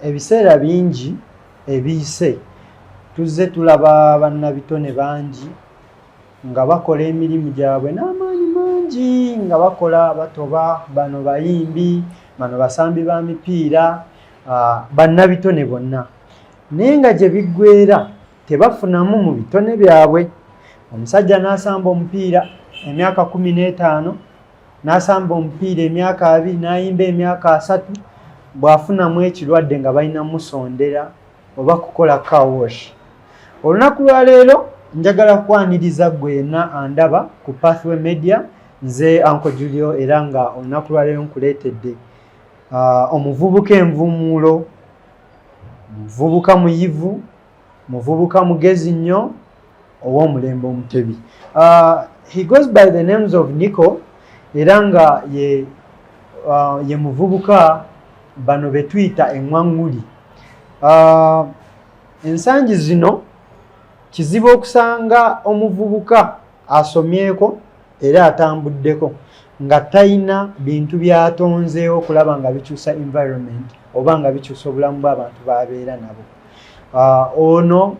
ebiseera bingi ebiyise tuzze tulaba bannabitone bangi nga bakola emirimu gyabwe n'amaanyi mangi nga bakola batoba bano bayimbi bano basambi ba mipiira bannabitone bonna naye nga gye biggweera tebafunamu mu bitone byabwe. Omusajja n'asamba omupiira emyaka 15 n'asamba omupiira emyaka 2 n'ayimba emyaka 3 bw'afunamu ekirwadde nga balina musondera oba kukola car wash. Olunaku lwa leero njagala kwaniriza gwe yenna andaba ku Pathway Media nze Uncle Julio era nga olunaku lwa leero nkuleetedde omuvubuka envumuulo, muvubuka muyivu, muvubuka mugezi nnyo ow'omulembe omutebi. He goes by the names of Nico era nga ye muvubuka bano betuyita eŋŋwaŋŋuli. Ensangi zino kizibu okusanga omuvubuka asomyeko era atambuddeko nga tayina bintu byatonzeewo okulaba nga bikyusa environment oba nga bikyusa obulamu bw'abantu babeera nabo. Ono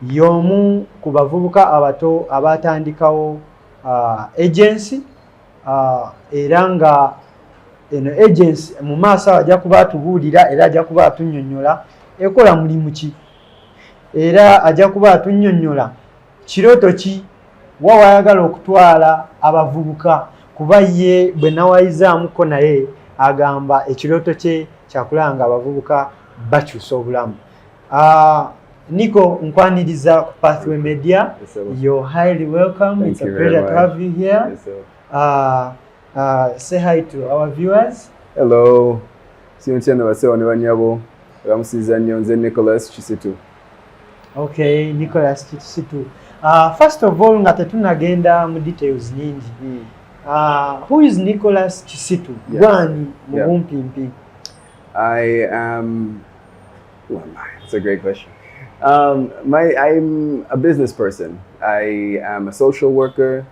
y'omu ku bavubuka abato abatandikawo agency era nga eno agency mu maaso ajja kuba atubuulira era ajja kuba atunnyonnyola ekola mulimu ki era ajja kuba atunnyonnyola kirooto ki wa wayagala okutwala abavubuka kuba ye bwe nawayizaamuko naye agamba ekirooto kye kyakulaba nga abavubuka bakyusa obulamu. Nico, nkwaniriza ku Pathway Media. You're highly welcome. Thank It's a pleasure to have you here. Say hi to our viewers. Hello. Siunchana wasewa ni wanyabo. Ramusiza nyonze Nicholas Kisitu. Okay, Nicholas Kisitu. First of all, nga tetunagenda mu details nyingi. Who is Nicholas Kisitu? Gwani mubumpimpi? I am... Who am I? It's a great question. I'm a business person. I am a social worker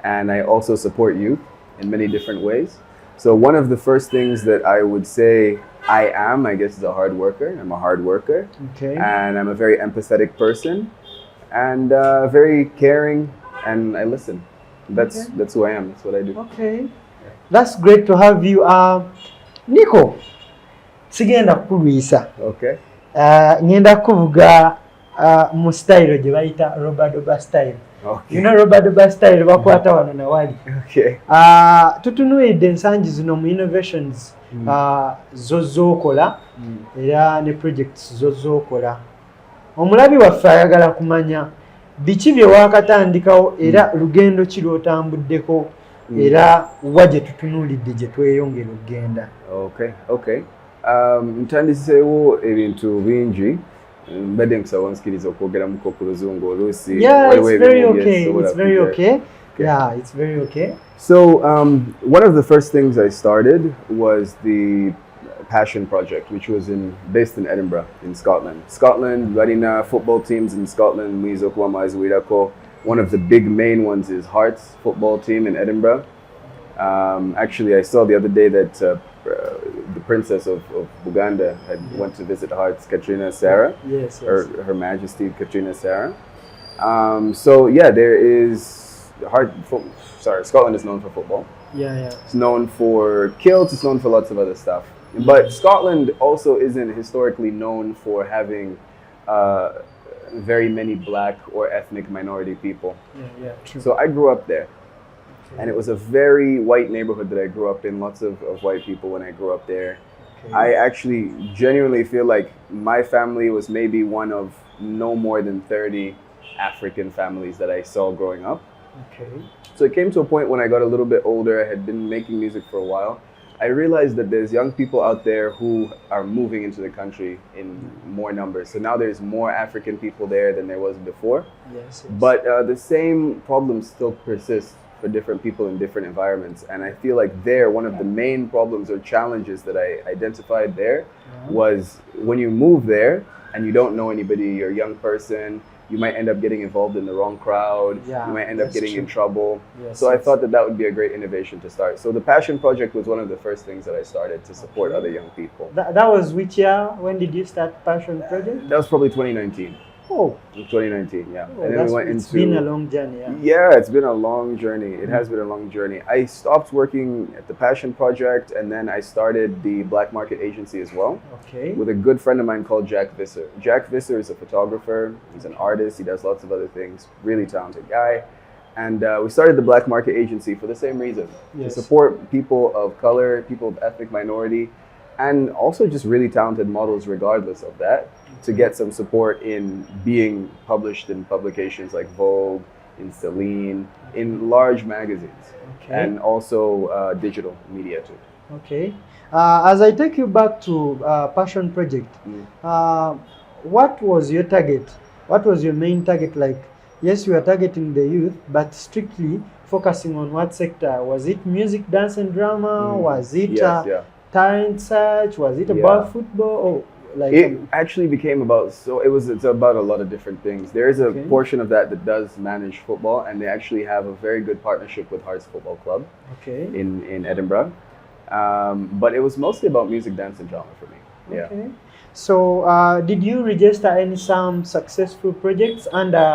and I also support youth in many different ways. So one of the first things that I would say I am, I guess, is a hard worker. I'm a hard worker. Okay. And I'm a very empathetic person and very caring, and I listen. That's who I am. That's what I do. Okay. That's great to have you. Nico, sigenda kukulwisa. Okay. Ngenda kuvuga mu style gye bayita Robadoba style. Okay. You know Robadoba style bakwata wano na wali. Okay. Tutunuulidde ensangi zino mu innovations zozookola era ne projects zozookola. Omulabi waffe ayagala kumanya biki bye waakatandikawo era lugendo ki lw'otambuddeko era wa gye tutunuulidde gye tweyongera okugenda. Okay. Ntandiseewo ebintu bingi mbadde nkusaba onsikiriza okwogeramuko ku luzungu oluusi. Yeah, it's very okay. Yeah, it's very okay. So one of the first things I started was the Passion Project, which was based in Edinburgh, in Scotland. Scotland, Varina football teams in Scotland, one of the big main ones is Hearts football team in Edinburgh. Actually, I saw the other day that the Princess of Buganda went to visit Hearts, Katrina Sarah. Yes. Her Majesty Katrina Sarah. So yeah, there is Scotland is known for football. Yeah. It's known for kilts. It's known for lots of other stuff. But Scotland also isn't historically known for having very many black or ethnic minority people. Yeah, true. So I grew up there. And it was a very white neighborhood that I grew up in, lots of white people when I grew up there. Okay. I actually genuinely feel like my family was maybe one of no more than 30 African families that I saw growing up. Okay. So it came to a point when I got a little bit older, I had been making music for a while, I realized that there's young people out there who are moving into the country in more numbers. So now there's more African people there than there was before. Yes. But the same problems still persist for different people in different environments. And I feel like one of the main problems or challenges that I identified there was when you move there and you don't know anybody, you're a young person, you might end up getting involved in the wrong crowd. Yeah, you might end up that's getting in true. trouble. Yes, So I yes. thought that that would be a great innovation to start. So the Passion Project was one of the first things that I started to support Okay. other young people. That was which year? When did you start Passion Project? That was probably 2019. Oh, 2019, yeah. oh And then we went it's into... been a long journey. Yeah. Yeah, it's been a long journey. It has been a long journey. I stopped working at the Passion Project, and then I started the Black Market Agency as well, Okay. with a good friend of mine called Jack Visser. Jack Visser is a photographer. He's an artist. He does lots of other things. Really talented guy. And we started the Black Market Agency for the same reason, Yes. to support people of color, people of ethnic minority, and also just really talented models regardless of that, to get some support in being published in publications like Vogue, in Celine, in large magazines, Okay. and also digital media too. Okay. As I take you back to Passion Project, what was your target? What was your main target? Like, yes, you are targeting the youth, but strictly focusing on what sector? Was it music, dance, and drama? Was it Yes, yeah. talent search? Was it Yeah. about football? Or like It actually became about, it's about a lot of different things. There is a Okay. portion of that does manage football, and they actually have a very good partnership with Hearts Football Club okay. in Edinburgh. But it was mostly about music, dance, and drama for me. Yeah. Okay. So, did you register some successful projects under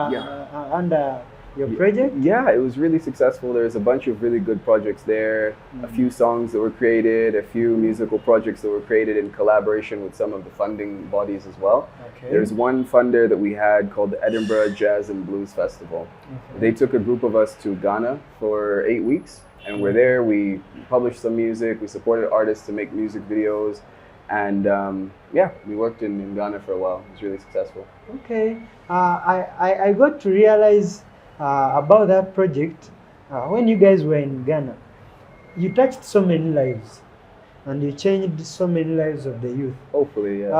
under your project? Yeah, it was really successful. There's a bunch of really good projects there, a few songs that were created, a few musical projects that were created in collaboration with some of the funding bodies as well. Okay. There's one funder that we had called the Edinburgh Jazz and Blues Festival. Okay. They took a group of us to Ghana for 8 weeks, and we're there. We published some music, we supported artists to make music videos, and yeah, we worked in Ghana for a while. It was really successful. Okay. I got to realize about that project when you guys were in Ghana. You touched so many lives, and you changed so many lives of the youth. Hopefully, yes.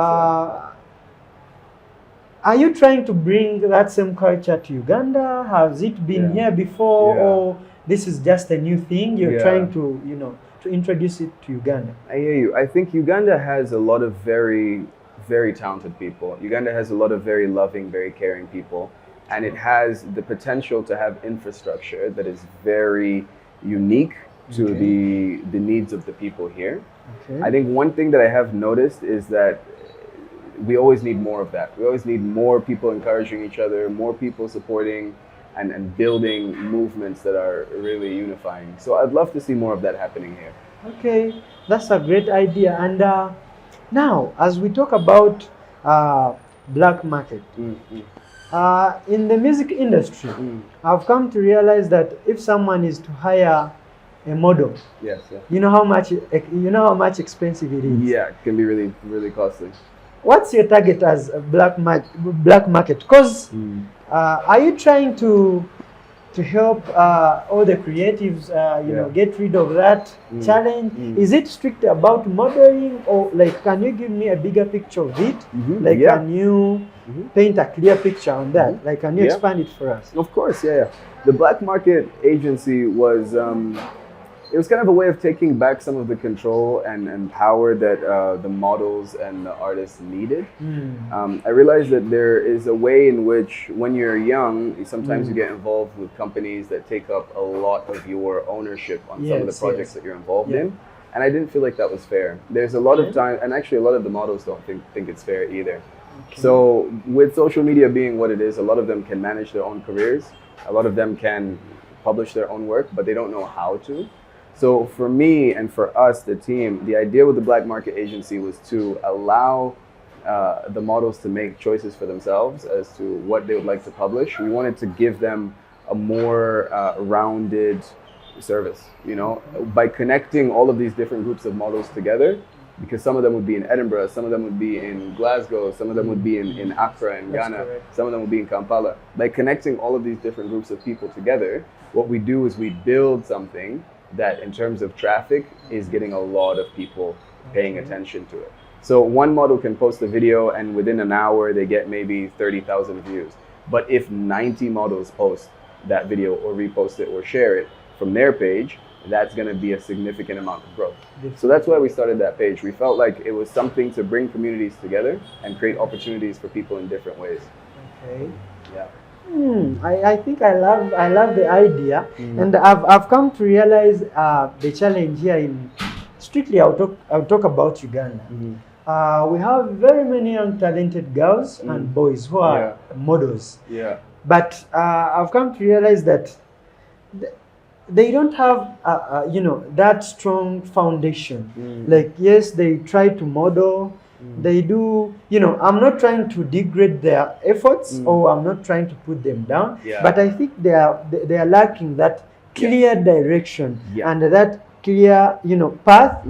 Are you trying to bring that same culture to Uganda? Has it been here before, or this is just a new thing you're trying to, to introduce it to Uganda? I hear you. I think Uganda has a lot of very, very talented people. Uganda has a lot of very loving, very caring people, and it has the potential to have infrastructure that is very unique to the needs of the people here. Okay. I think one thing that I have noticed is that we always need more of that. We always need more people encouraging each other, more people supporting and building movements that are really unifying. So I'd love to see more of that happening here. Okay, that's a great idea. And now, as we talk about black market, in the music industry, I've come to realize that if someone is to hire a model, you know how much expensive it is. Yeah, it can be really, really costly. What's your target as a black market? Because are you trying to help all the creatives, get rid of that challenge? Is it strictly about modeling, or like, can you give me a bigger picture of it? Like, can you paint a clear picture on that? Like, can you expand it for us? Of course, yeah. The Black Market Agency was it was kind of a way of taking back some of the control and power that the models and the artists needed. I realized that there is a way in which, when you're young, sometimes you get involved with companies that take up a lot of your ownership on some of the projects that you're involved in. And I didn't feel like that was fair. There's a lot of time, and actually a lot of the models don't think it's fair either. So with social media being what it is, a lot of them can manage their own careers. A lot of them can publish their own work, but they don't know how to. So for me and for us, the team, the idea with the Black Market Agency was to allow the models to make choices for themselves as to what they would like to publish. We wanted to give them a more rounded service, by connecting all of these different groups of models together, because some of them would be in Edinburgh, some of them would be in Glasgow, some of them would be in Accra in Ghana, some of them would be in Kampala. By connecting all of these different groups of people together, what we do is we build something that, in terms of traffic, is getting a lot of people paying attention to it. So one model can post a video and within an hour they get maybe 30,000 views. But if 90 models post that video or repost it or share it from their page, that's going to be a significant amount of growth. So that's why we started that page. We felt like it was something to bring communities together and create opportunities for people in different ways. Okay. Yeah. I think I love the idea, and I've come to realize the challenge here in strictly I'll talk about Uganda. We have very many young talented girls and boys who are models. Yeah. But I've come to realize that they don't have that strong foundation. Like, yes, they try to model, they do, I'm not trying to degrade their efforts, or I'm not trying to put them down, but I think they are lacking that clear direction and that clear path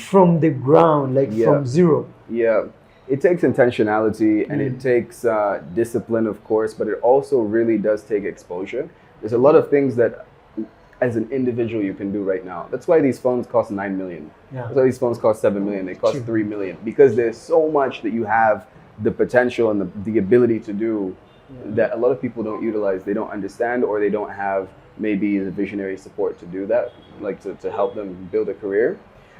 from the ground, like from zero. Yeah, it takes intentionality and it takes discipline, of course, but it also really does take exposure. There's a lot of things that as an individual you can do right now. That's why these phones cost 9 million. That's why these phones cost 7 million. They cost 3 million, because there's so much that you have the potential and the ability to do that a lot of people don't utilize. They don't understand, or they don't have maybe the visionary support to do that, like to help them build a career.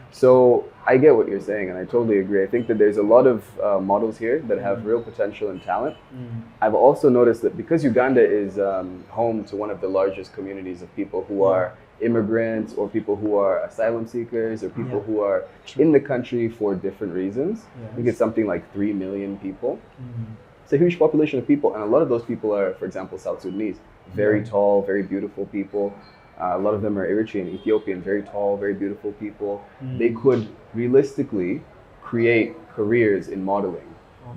So I get what you're saying, and I totally agree. I think that there's a lot of models here that have real potential and talent. I've also noticed that because Uganda is home to one of the largest communities of people who are immigrants, or people who are asylum seekers, or people who are in the country for different reasons. I think it's something like 3 million people. It's a huge population of people, and a lot of those people are, for example, South Sudanese. Very tall, very beautiful people. A lot of them are Eritrean, Ethiopian, very tall, very beautiful people. They could realistically create careers in modeling.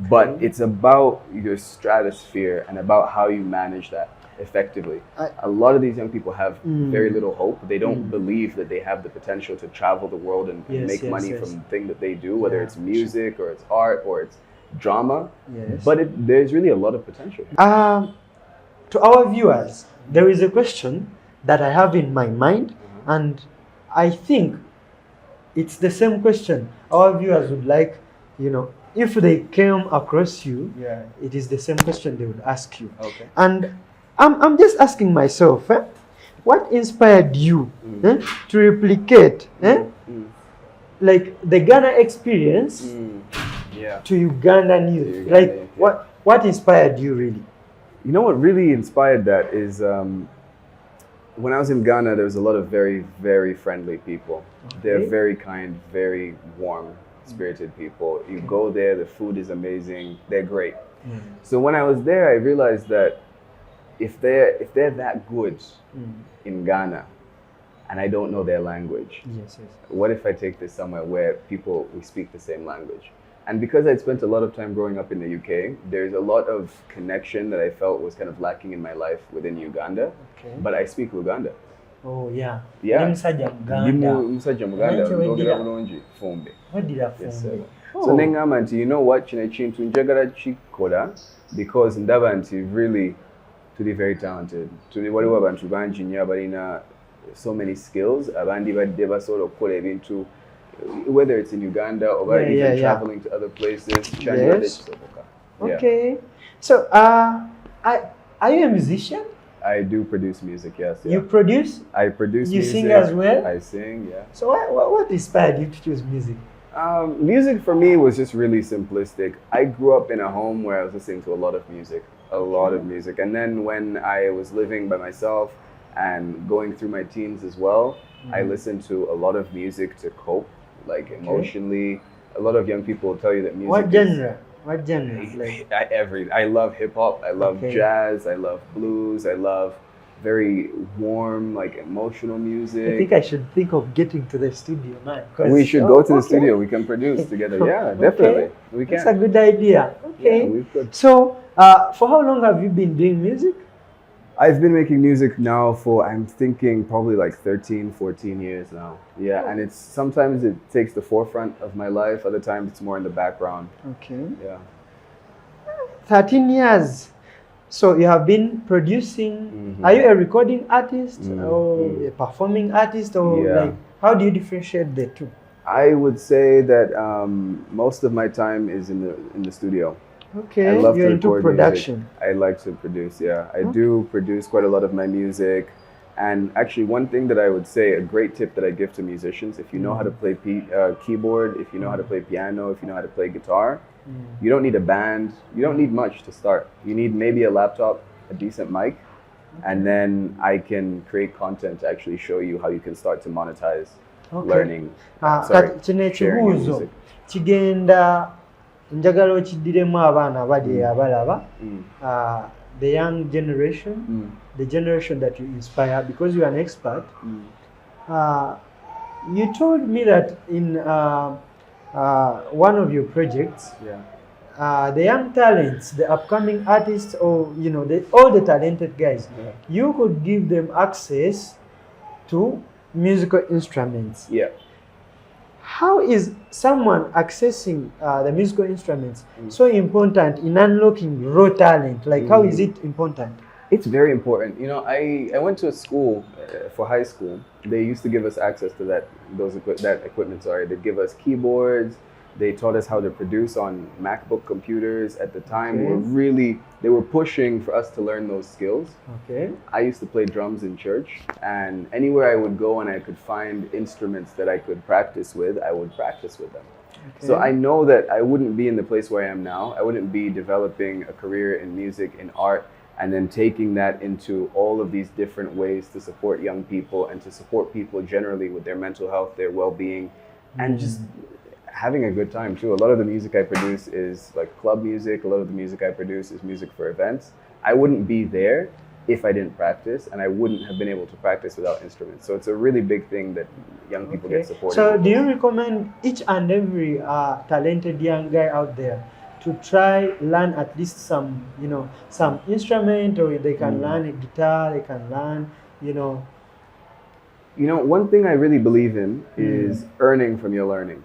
But it's about your stratosphere and about how you manage that effectively. A lot of these young people have very little hope. They don't believe that they have the potential to travel the world and make money from the thing that they do, whether it's music or it's art or it's drama. But there's really a lot of potential. To our viewers, there is a question that I have in my mind, and I think it's the same question our viewers would like, if they came across you, it is the same question they would ask you. And I'm just asking myself, what inspired you to replicate like the Ghana experience to Ugandan youth? Like, what inspired you really? You know what really inspired that is when I was in Ghana, there was a lot of very, very friendly people. They're very kind, very warm spirited people. You go there, the food is amazing, they're great. So when I was there, I realized that if they're that good in Ghana, and I don't know their language, what if I take this somewhere where we speak the same language? And because I'd spent a lot of time growing up in the UK, there's a lot of connection that I felt was kind of lacking in my life within Uganda. But I speak Luganda. Oh, yeah. Yeah. Musajja Muganda. Yes, sir. So nengamba nti, you know what, kino ekintu njagala kikola because ndaba nti really tuli very talented. Waliwo abantu bangi nnyo abalina so many skills, abandi badde basobola okukola ebintu, whether it's in Uganda or even traveling to other places. Okay. So, are you a musician? I do produce music, yes. You produce? I produce you music. You sing as well? I sing, yeah. So what inspired you to choose music? Music for me was just really simplistic. I grew up in a home where I was listening to a lot of music. And then when I was living by myself and going through my teens as well, I listened to a lot of music to cope, like emotionally. A lot of young people will tell you that music What genre? Like? I love hip hop, I love jazz, I love blues, I love very warm, like emotional music. I think I should think of getting to the studio, man. We should go to the studio. We can produce together. Yeah, definitely. We can. That's a good idea. Okay. Yeah, we could. So, for how long have you been doing music? I've been making music now for, I'm thinking, probably like 13, 14 years now. Yeah, and sometimes it takes the forefront of my life. Other times it's more in the background. Okay. Yeah. 13 years. So you have been producing. Are you a recording artist or a performing artist, or like, how do you differentiate the two? I would say that most of my time is in the studio. Okay, I love you're to into record production. Music. I like to produce, yeah. I do produce quite a lot of my music. And actually, one thing that I would say, a great tip that I give to musicians, if you know how to play keyboard, if you know how to play piano, if you know how to play guitar, you don't need a band. You don't need much to start. You need maybe a laptop a decent mic, and then I can create content to actually show you how you can start to monetize learning. Kino ekibuuzo kigenda njagala okiddiremu abaana bali abalaba the young generation, the generation that you inspire, because you are an expert. You told me that in one of your projects, the young talents, the upcoming artists, or all the talented guys, you could give them access to musical instruments. Yeah. How is someone accessing the musical instruments so important in unlocking raw talent? Like, how is it important? It's very important. You know, I went to a school for high school. They used to give us access to that equipment. Sorry, they'd give us keyboards. They taught us how to produce on MacBook computers. At the time, they were pushing for us to learn those skills. Okay. I used to play drums in church, and anywhere I would go and I could find instruments that I could practice with, I would practice with them. Okay. So I know that I wouldn't be in the place where I am now. I wouldn't be developing a career in music, in art, and then taking that into all of these different ways to support young people and to support people generally with their mental health, their well-being, and just having a good time too. A lot of the music I produce is like club music. A lot of the music I produce is music for events. I wouldn't be there if I didn't practice, and I wouldn't have been able to practice without instruments. So it's a really big thing that young people get supported. So do you recommend each and every talented young guy out there to try learn at least some instrument, or they can learn a guitar, they can learn, one thing I really believe in is earning from your learning.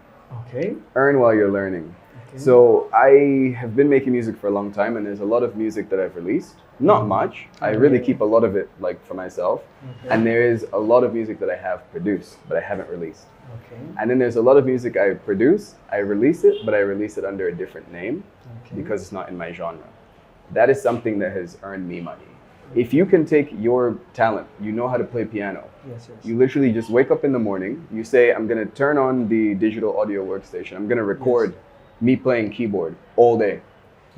Okay. Earn while you're learning. Okay. So I have been making music for a long time, and there's a lot of music that I've released. Not much. I really keep a lot of it like for myself. Okay. And there is a lot of music that I have produced, but I haven't released. Okay. And then there's a lot of music I produce, I release it, but I release it under a different name because it's not in my genre. That is something that has earned me money. If you can take your talent, you know how to play piano. Yes. You literally just wake up in the morning, you say, I'm going to turn on the digital audio workstation. I'm going to record me playing keyboard all day.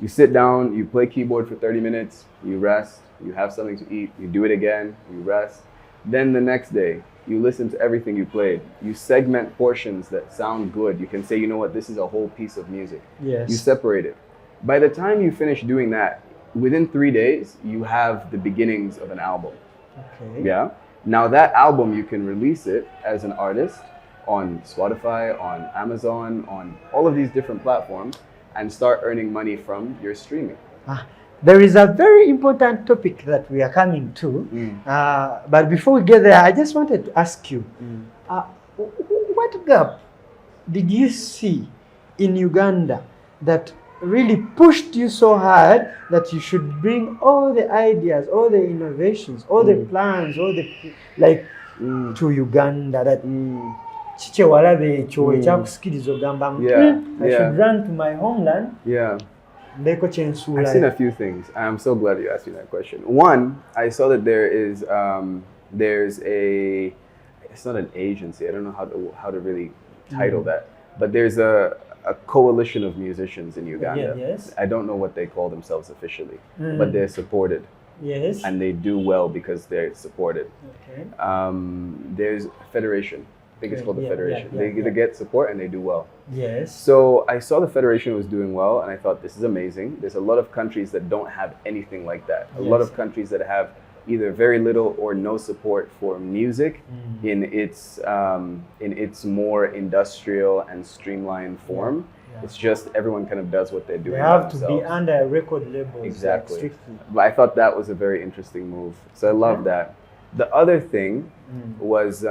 You sit down, you play keyboard for 30 minutes, you rest, you have something to eat, you do it again, you rest. Then the next day, you listen to everything you played. You segment portions that sound good. You can say, you know what, this is a whole piece of music. Yes. You separate it. By the time you finish doing that, within 3 days, you have the beginnings of an album. Okay. Yeah. Now that album, you can release it as an artist on Spotify, on Amazon, on all of these different platforms, and start earning money from your streaming. There is a very important topic that we are coming to, but before we get there, I just wanted to ask you, what gap did you see in Uganda that really pushed you so hard that you should bring all the ideas, all the innovations, all the plans, all the to Uganda? That I should run to my homeland. Yeah. I've seen a few things. I'm so glad you asked me that question. One, I saw that there's it's not an agency. I don't know how to really title that, but there's a coalition of musicians in Uganda. Yes. I don't know what they call themselves officially, but they're supported. Yes. And they do well because they're supported. Okay. There's a federation. I think it's called the Federation. They get support and they do well. Yes. So I saw the Federation was doing well, and I thought, this is amazing. There's a lot of countries that don't have anything like that. A lot of countries that have either very little or no support for music in its more industrial and streamlined form. It's just everyone kind of does what they're doing. They have to be under a record label. Exactly. But I thought that was a very interesting move. So I love that. The other thing was,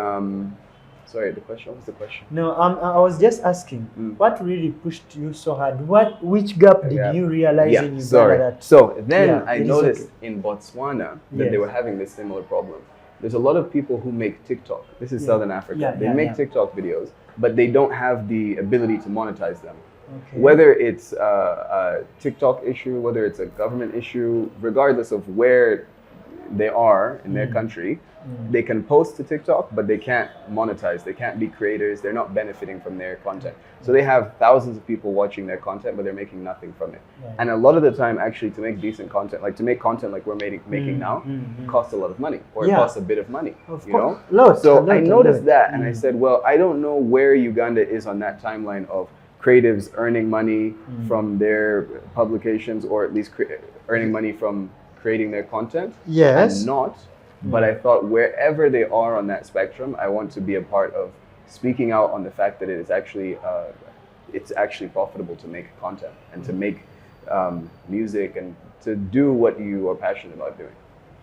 sorry, the question. What was the question? No, I was just asking, what really pushed you so hard? Which gap did you realize in Uganda? So then I noticed in Botswana that they were having this similar problem. There's a lot of people who make TikTok. This is Southern Africa. They make TikTok videos, but they don't have the ability to monetize them. Okay. Whether it's a TikTok issue, whether it's a government issue, regardless of where they are in their country, They can post to TikTok, but they can't monetize. They can't be creators. They're not benefiting from their content. So they have thousands of people watching their content, but they're making nothing from it. And a lot of the time, actually, to make decent content, like to make content like we're making now, costs a lot of money, or it costs a bit of money. Of you know? course. So I noticed that, and I said, well, I don't know where Uganda is on that timeline of creatives earning money from their publications, or at least earning money from creating their content. Yes. I'm not. But I thought wherever they are on that spectrum, I want to be a part of speaking out on the fact that it is actually it's actually profitable to make content and to make music and to do what you are passionate about doing.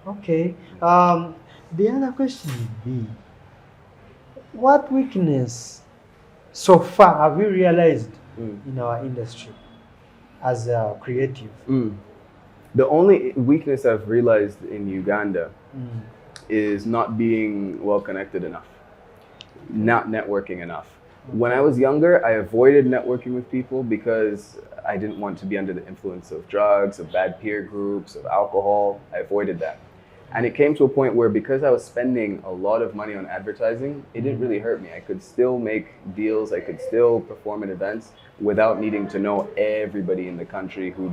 Okay. The other question would be, what weakness so far have you realized in our industry as a creative? The only weakness I've realized in Uganda is not being well connected enough, not networking enough. When I was younger, I avoided networking with people because I didn't want to be under the influence of drugs, of bad peer groups, of alcohol. I avoided that. And it came to a point where, because I was spending a lot of money on advertising, it didn't really hurt me. I could still make deals, I could still perform at events without needing to know everybody in the country who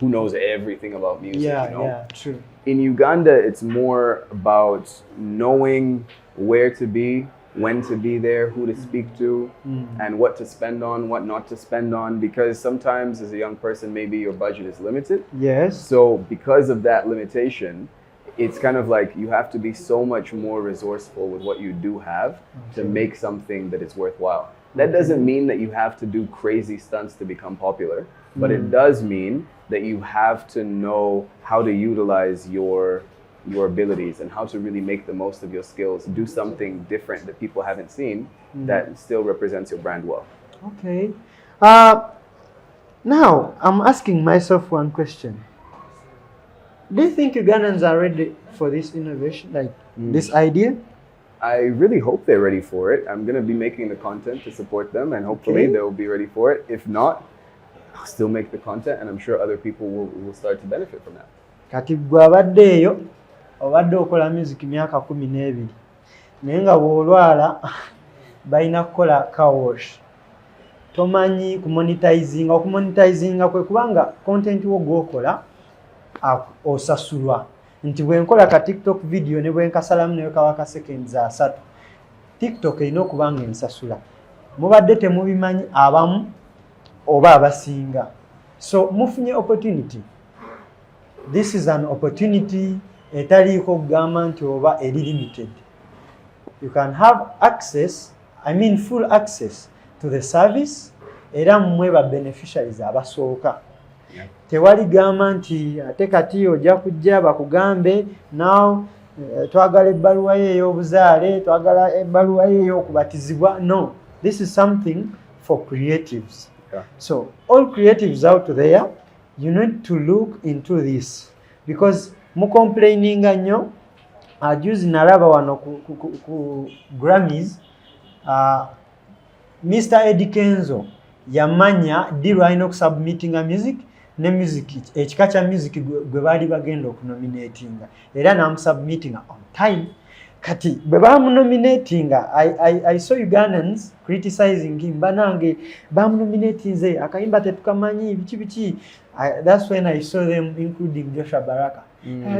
knows everything about music. Yeah, true. In Uganda, it's more about knowing where to be, when to be there, who to speak to, and what to spend on, what not to spend on, because sometimes as a young person, maybe your budget is limited. Yes. So because of that limitation, it's kind of like you have to be so much more resourceful with what you do have to make something that is worthwhile. That doesn't mean that you have to do crazy stunts to become popular, but it does mean that you have to know how to utilize your abilities and how to really make the most of your skills, do something different that people haven't seen that still represents your brand well. Okay. Now, I'm asking myself one question. Do you think Ugandans are ready for this innovation, like this idea? I really hope they're ready for it. I'm going to be making the content to support them, and hopefully they'll be ready for it. If not, I'll still make the content, and I'm sure other people will start to benefit from that. Kati gwe abaddeeyo obadde okola music myaka 12 naye nga bw'olwala balina kukola car wash, tomanyi kumonetizinga. Okumonetizinga kwe kubanga content wo gwokola osasulwa. Nti bwe nkola ka TikTok video ne bwe nkasalamu ne kawa ka seconds 3, TikTok erina okuba nga ensasula. Mubadde temubimanyi abamu oba abasinga. So mufunye opportunity. This is an opportunity etaliiko kugamba nti oba eri limited. You can have access, full access to the service, era mmwe ba beneficiaries abasooka. Tewali gamba nti ate kati ojja kujja bakugambe now twagala ebbaluwa ye ey'obuzaale, twagala ebbaluwa ye ey'okubatizibwa. No, this is something for creatives. So all creatives out there, you need to look into this, because mu complaininga nnyo. Juzi nalaba wano ku Grammys, Mr. Eddie Kenzo yamanya deal alina okusubmittinga music ne music ekika kya music gwe baali bagenda okunominatinga, era namusubmittinga on time. Kati bwe bamunominatinga, I saw Ugandans criticizing him. Banange bamunominatinze akayimba tetukamanyi biki. That's when I saw them including Joshua Baraka.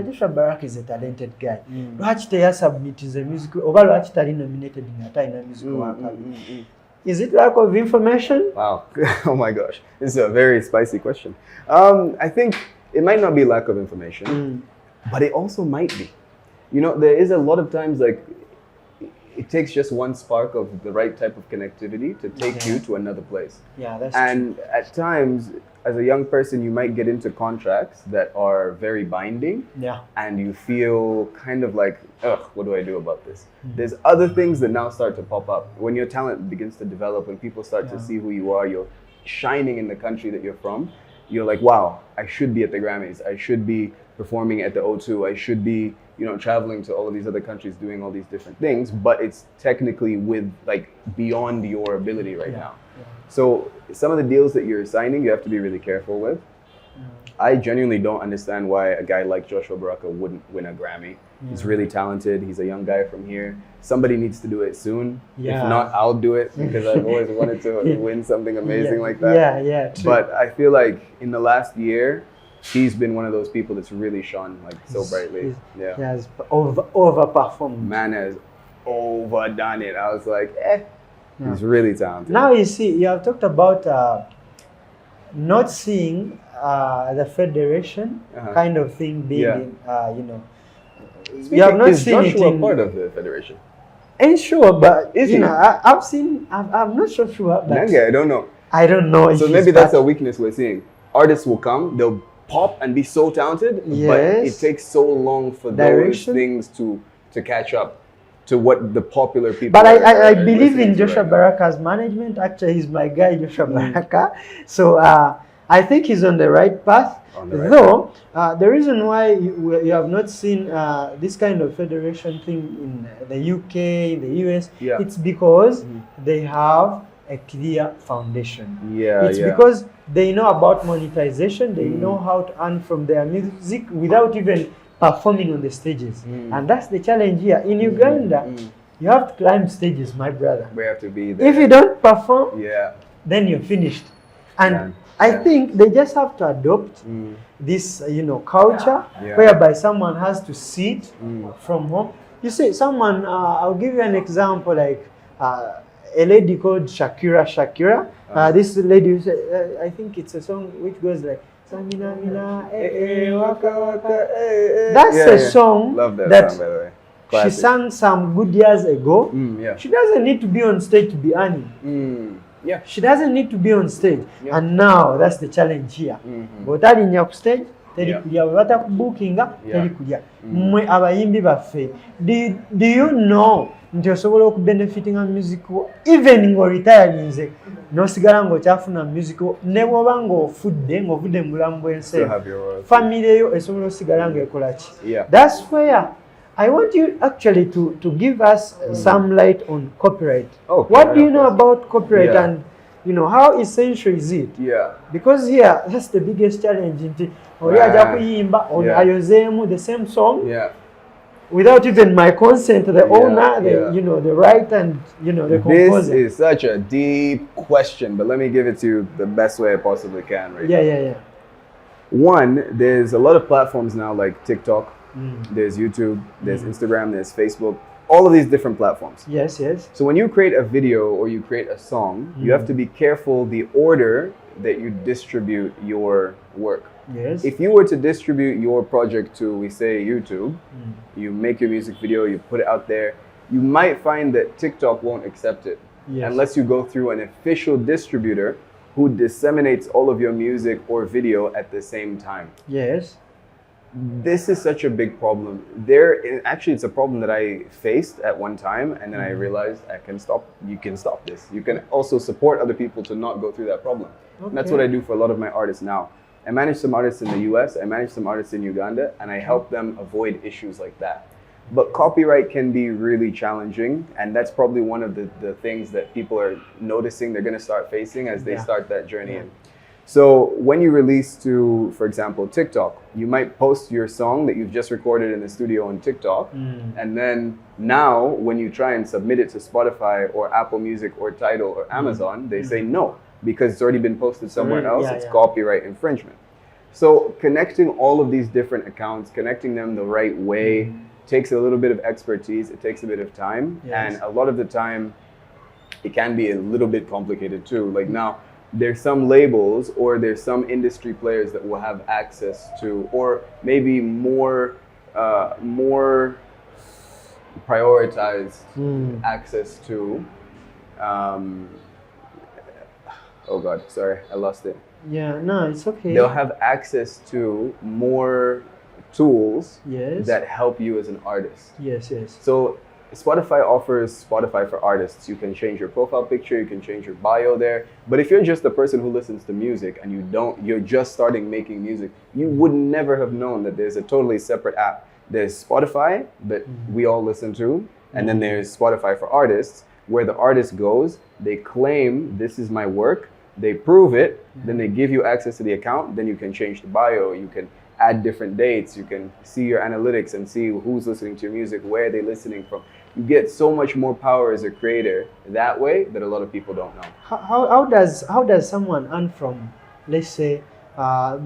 Joshua Baraka is a talented guy. Lwaki teyasubmitize music oba lwaki tali nominated nga talina music wakabi? Is it lack of information? Wow. Oh my gosh. This is a very spicy question. I think it might not be lack of information, but it also might be. There is a lot of times, like, it takes just one spark of the right type of connectivity to take you to another place. Yeah, that's and true. At times, as a young person, you might get into contracts that are very binding. Yeah. And you feel kind of like, ugh, what do I do about this? There's other things that now start to pop up. When your talent begins to develop, when people start to see who you are, you're shining in the country that you're from, you're like, wow, I should be at the Grammys. I should be performing at the O2. I should be, traveling to all of these other countries, doing all these different things, but it's technically beyond your ability right now. Yeah. So some of the deals that you're signing, you have to be really careful with. I genuinely don't understand why a guy like Joshua Baraka wouldn't win a Grammy. He's really talented. He's a young guy from here. Somebody needs to do it soon. Yeah. If not, I'll do it because I've always wanted to win something amazing like that. Yeah, true. But I feel like in the last year, he's been one of those people that's really shone like so brightly. He has overperformed. Man has overdone it. I was like, he's really talented. Now you see, you have talked about not seeing the federation kind of thing being, you have not seen Joshua it in part of the federation. Ain't sure, but Is he? I've seen. I'm not sure, but Nanga, I don't know. I don't know. So maybe that's a weakness we're seeing. Artists will come, they'll pop and be so talented, but it takes so long for those things to catch up to what the popular people. But I believe in Joshua Baraka's management. Actually, he's my guy, Joshua Baraka. So I think he's on the right path. Though the reason why you have not seen this kind of federation thing in the UK, in the US, it's because they have a clear foundation. It's because they know about monetization, they know how to earn from their music without even performing on the stages. And that's the challenge here. In Uganda, you have to climb stages, my brother. We have to be there. If you don't perform, then you're finished. And I think they just have to adopt this, culture whereby someone has to sit from home. You see, someone, I'll give you an example, like a lady called Shakira. This lady, I think it's a song which goes like, Samina, mina, waka, waka, that's a song Love that song, by the way. Classic. She sang some good years ago. She doesn't need to be on stage to be earning. She doesn't need to be on stage. And now that's the challenge here. But that in your stage, teri kulya bata kubookinga teri kulya mmwe abayimbi baffe do you know nti osobola okubenefitinga musical even ng'oritayarinze n'osigala ng'okyafuna musical ne bw'oba ng'ovudde mu bulamu bw'ensi family eyo esobola osigala ng'ekola ki. That's where I want you actually to give us some light on copyright. What do you know about copyright and how essential is it? Because here that's the biggest challenge. The same song without even my consent, the owner, the right and the composer. This is such a deep question, but let me give it to you the best way I possibly can right now. One, there's a lot of platforms now like TikTok, there's YouTube, there's Instagram, there's Facebook, all of these different platforms. Yes. So when you create a video or you create a song, you have to be careful the order that you distribute your work. If you were to distribute your project to, we say, YouTube, you make your music video, you put it out there, you might find that TikTok won't accept it unless you go through an official distributor who disseminates all of your music or video at the same time. This is such a big problem. Actually, it's a problem that I faced at one time, and then I realized you can stop this. You can also support other people to not go through that problem. And that's what I do for a lot of my artists now. I manage some artists in the US, I manage some artists in Uganda, and I help them avoid issues like that. But copyright can be really challenging, and that's probably one of the things that people are noticing they're going to start facing as they start that journey. So when you release to, for example, TikTok, you might post your song that you've just recorded in the studio on TikTok, and then now when you try and submit it to Spotify or Apple Music or Tidal or Amazon, they say no, because it's already been posted somewhere else, it's copyright infringement. So connecting all of these different accounts, connecting them the right way, takes a little bit of expertise, it takes a bit of time, and a lot of the time, it can be a little bit complicated too. Like now, there's some labels or there's some industry players that will have access to, or maybe more prioritized access to, oh God, sorry, I lost it. No, it's okay. They'll have access to more tools that help you as an artist. So Spotify offers Spotify for artists. You can change your profile picture, you can change your bio there. But if you're just a person who listens to music and you're just starting making music, you would never have known that there's a totally separate app. There's Spotify that we all listen to, and then there's Spotify for artists, where the artist goes, they claim this is my work, they prove it, then they give you access to the account, then you can change the bio, you can add different dates. You can see your analytics and see who's listening to your music, where they're listening from. You get so much more power as a creator that way that a lot of people don't know. How does someone earn from, let's say,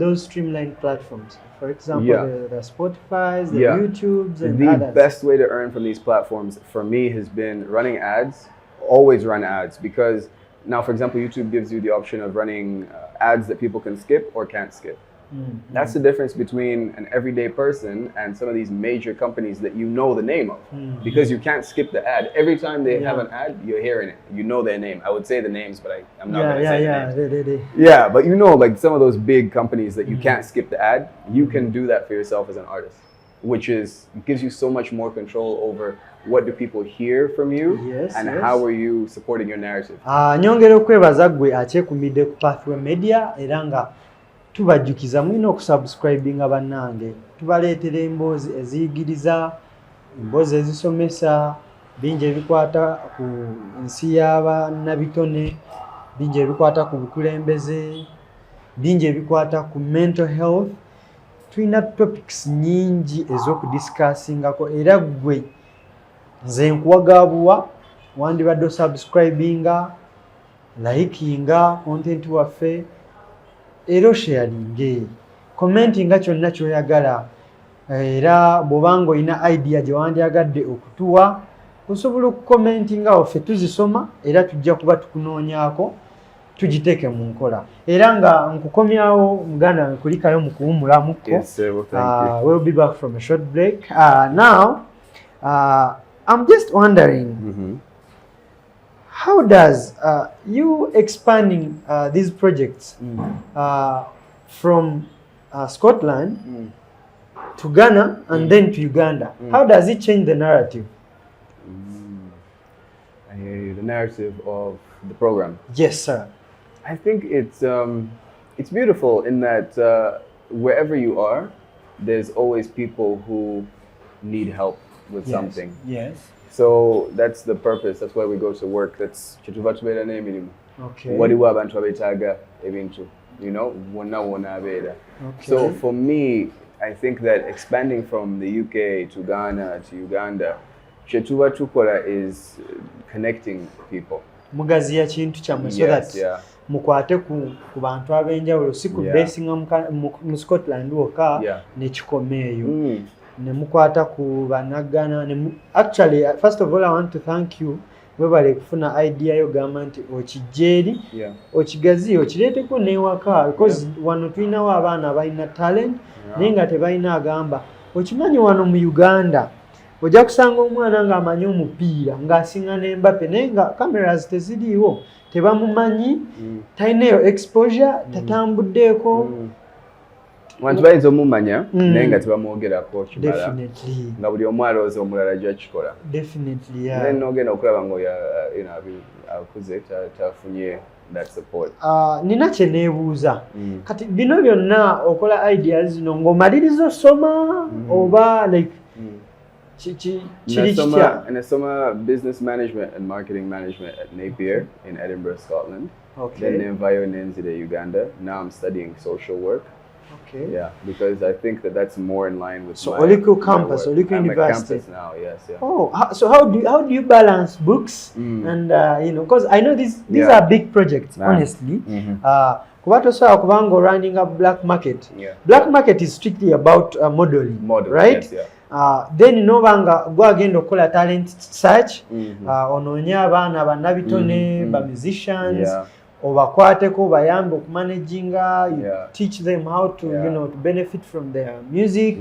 those streamlined platforms? For example, the Spotify's, the YouTubes, and others. The best way to earn from these platforms for me has been running ads. Always run ads, because now, for example, YouTube gives you the option of running ads that people can skip or can't skip. Mm-hmm. That's the difference between an everyday person and some of these major companies that you know the name of, because you can't skip the ad. Every time they have an ad, you're hearing it. You know their name. I would say the names, but I'm not going to say the names. Yeah, but you know, like some of those big companies that you can't skip the ad, you can do that for yourself as an artist, which gives you so much more control over what do people hear from you, and how are you supporting your narrative. Nyongera okwebaza gwe akyekumbidde ku Pathway Media era nga tubajjukiza mulina okusubscribinga bannange, tubaleetera emboozi eziyigiriza, emboozi ezisomesa, bingi ebikwata ku nsi y'abannabitone, bingi ebikwata ku bukulembeze, bingi ebikwata ku mental health. Tulina topics nyingi ez'okudiscussingako era gwe nze nkuwagabuwa wandibadde osubscribinga, likinga content waffe, era osharinge, commentinga kyonna ky'oyagala, era bw'obanga olina idea gye wandyagadde okutuwa osobola okukomentinga waffe tuzisoma era tujja kuba tukunoonyaako tugiteeke mu nkola. Era nga nkukomyawo muganda kulikayo mu kuwumulamuko. We'll be back from a short break. Now, I'm just wondering, how does you expanding these projects from Scotland to Ghana and then to Uganda, how does it change the narrative? I hear you. The narrative of the program. Yes, sir. I think it's beautiful in that wherever you are, there's always people who need help with something. Yes. So that's the purpose. That's why we go to work. That's okay. You know, so for me, I think that expanding from the UK to Ghana to Uganda, Chetuva Tukora is connecting people. Mugaziya kintu kyamwe so that mukwate ku bantu ab'enjawulo si ku basinga mu Scotland wokka ne kikomeeyo ne mukwata ku banagana. Actually, first of all, I want to thank you webale kufuna idea yo gamba nti okijeri okigazi okireeteko n'ewaka, because wano tulinawo abaana balina talent naye nga tebalina agamba. Okimanyi wano mu Uganda ojja kusanga omwana ng'amanyi omupiira ng'asinga n'Mbappe naye nga cameras teziriiwo, tebamumanyi, talinayo exposure, tatambuddeeko. Wantu bayinza omumanya naye nga tebamwogerako kimala nga buli omu alowooza omulala gy'akikola. Naye n'ogenda okulaba ng'oyo akuze tafunye that support. Nina kye neebuuza kati bino byonna okola ideas zino ng'omaliriza osoma oba like and I summer business management and marketing management at Napier in Edinburgh, Scotland. Then Enviro Nenzide, Uganda. Now I'm studying social work. Yeah, because I think that's more in line with Oliku campus, Oliku University. Campus now, yes. Yeah. Oh, so how do you balance books and you know, because I know these are big projects, honestly. Kubato running a black market. Black market is strictly about modeling, right? Yes, then no banga go agenda okola talent search, ononya abaana bannabitone, ba musicians, obakwateko bayambe okumanaginga, you teach them how to you know to benefit from their music,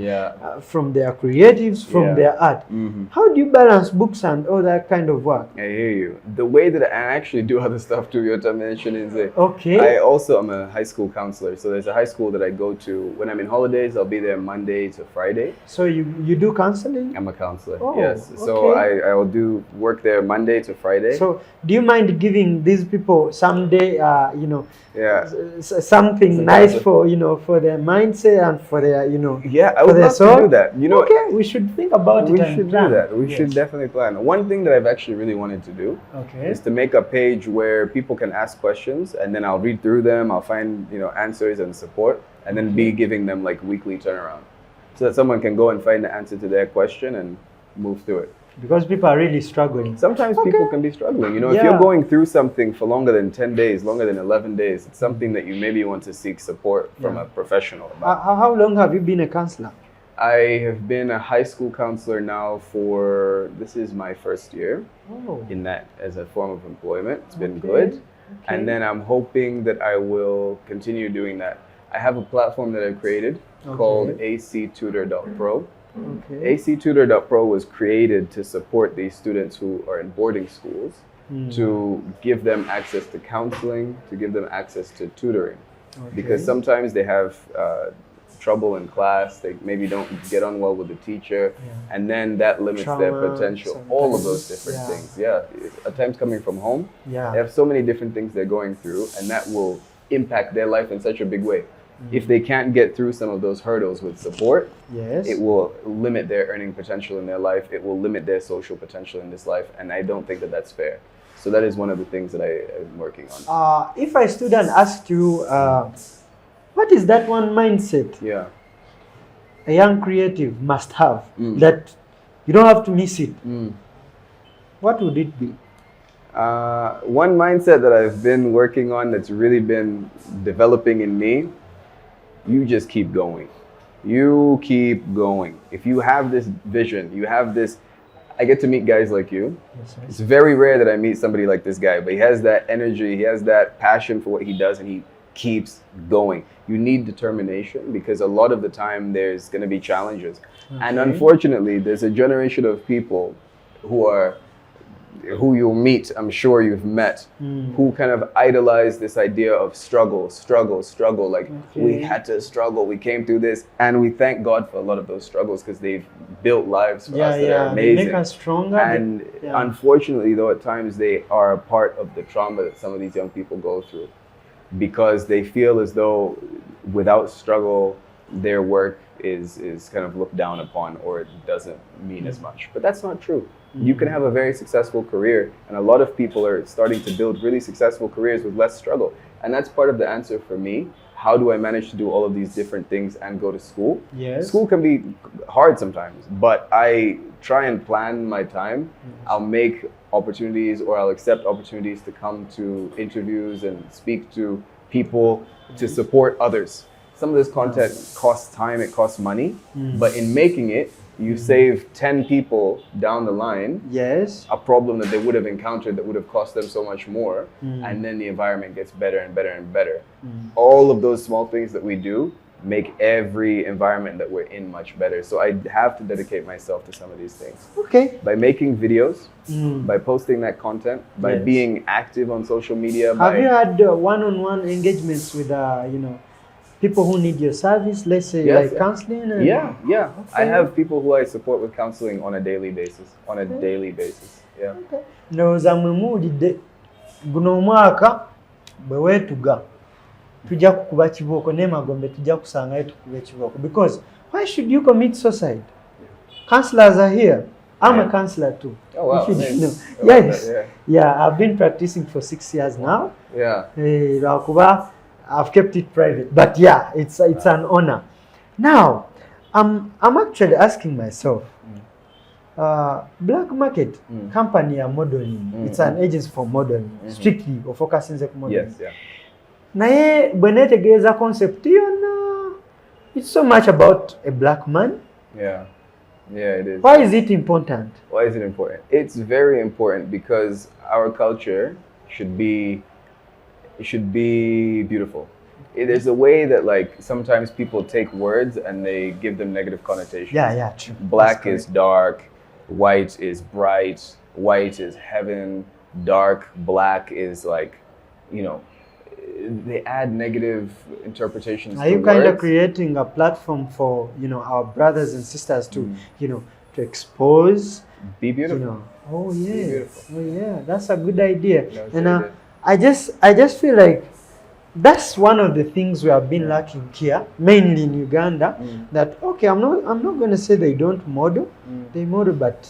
from their creatives, from their art. How do you balance books and all that kind of work? I hear you. The way that I actually do other stuff too, you're mentioning is I also am a high school counselor. So there's a high school that I go to when I'm in holidays. I'll be there Monday to Friday. So you do counseling? I'm a counselor. Yes. So I will do work there Monday to Friday. So do you mind giving these people some day say, Yeah. something nice for, for their mindset and for their, Yeah, I for would their love soul. to do that. You know, Okay, we should think about we it and should plan. do that. We Yes. should definitely plan. One thing that I've actually really wanted to do Okay. is to make a page where people can ask questions, and then I'll read through them. I'll find answers and support, and then be giving them like weekly turnaround, so that someone can go and find the answer to their question and move through it. Because people are really struggling. Sometimes people can be struggling. If Yeah. you're going through something for longer than 10 days, longer than 11 days, it's something that you maybe want to seek support from a professional about. How long have you been a counselor? I have been a high school counselor now this is my first year in that as a form of employment. It's been good. And then I'm hoping that I will continue doing that. I have a platform that I've created called actutor.pro. Okay. actutor.pro was created to support these students who are in boarding schools, to give them access to counseling, to give them access to tutoring. Because sometimes they have trouble in class, they maybe don't get on well with the teacher, and then that limits their potential. All of those different things. At times coming from home, they have so many different things they're going through, and that will impact their life in such a big way. If they can't get through some of those hurdles with support, it will limit their earning potential in their life. It will limit their social potential in this life, and I don't think that that's fair. So that is one of the things that I am working on. If a student asked you, what is that one mindset a young creative must have that you don't have to miss it, what would it be? One mindset that I've been working on that's really been developing in me: you just keep going. You keep going. If you have this vision, you have this. I get to meet guys like you. It's very rare that I meet somebody like this guy, but he has that energy, he has that passion for what he does, and he keeps going. You need determination, because a lot of the time there's going to be challenges. And unfortunately, there's a generation of people who you'll meet, I'm sure you've met, who kind of idolize this idea of struggle. Like, we had to struggle, we came through this, and we thank God for a lot of those struggles, because they've built lives for us that are amazing. They make us stronger. And unfortunately, though, at times they are a part of the trauma that some of these young people go through, because they feel as though without struggle, their work is kind of looked down upon, or it doesn't mean as much. But that's not true. You can have a very successful career, and a lot of people are starting to build really successful careers with less struggle. And that's part of the answer for me. How do I manage to do all of these different things and go to school? School can be hard sometimes, but I try and plan my time. I'll make opportunities, or I'll accept opportunities to come to interviews and speak to people to support others. Some of this content costs time, it costs money, but in making it, you save 10 people down the line a problem that they would have encountered that would have cost them so much more, and then the environment gets better and better and better. All of those small things that we do make every environment that we're in much better. So I have to dedicate myself to some of these things. By making videos, by posting that content, by being active on social media. Have you had one-on-one engagements with people who need your service, let's say like counseling? I have people who I support with counseling on a daily basis. Ndowooza mwe muwulidde guno omwaka bwe weetuga tujja kukuba kibooko n'emagombe tujja kusangayo tukube kibooko, because why should you commit suicide? Counselors are here. I'm a counselor too. Oh wow. If you didn't know. I've been practicing for 6 years now. I've kept it private, but it's an honor. Now, I'm actually asking myself, Black Market company are modeling. It's an agency for modeling, strictly or focusing on modeling. Naye bwe neetegereza concept yonna, it's so much about a black man. It is. Why is it important? Why is it important? It's very important because our culture should be beautiful. There's a way that like sometimes people take words and they give them negative connotations. True. Black is dark, white is bright, white is heaven, dark, black is like, they add negative interpretations. Are you kind of creating a platform for our brothers and sisters to to expose? Be beautiful. That's a good idea. And I just feel like that's one of the things we have been lacking here, mainly in Uganda. That okay, I'm not going to say they don't model, they model, but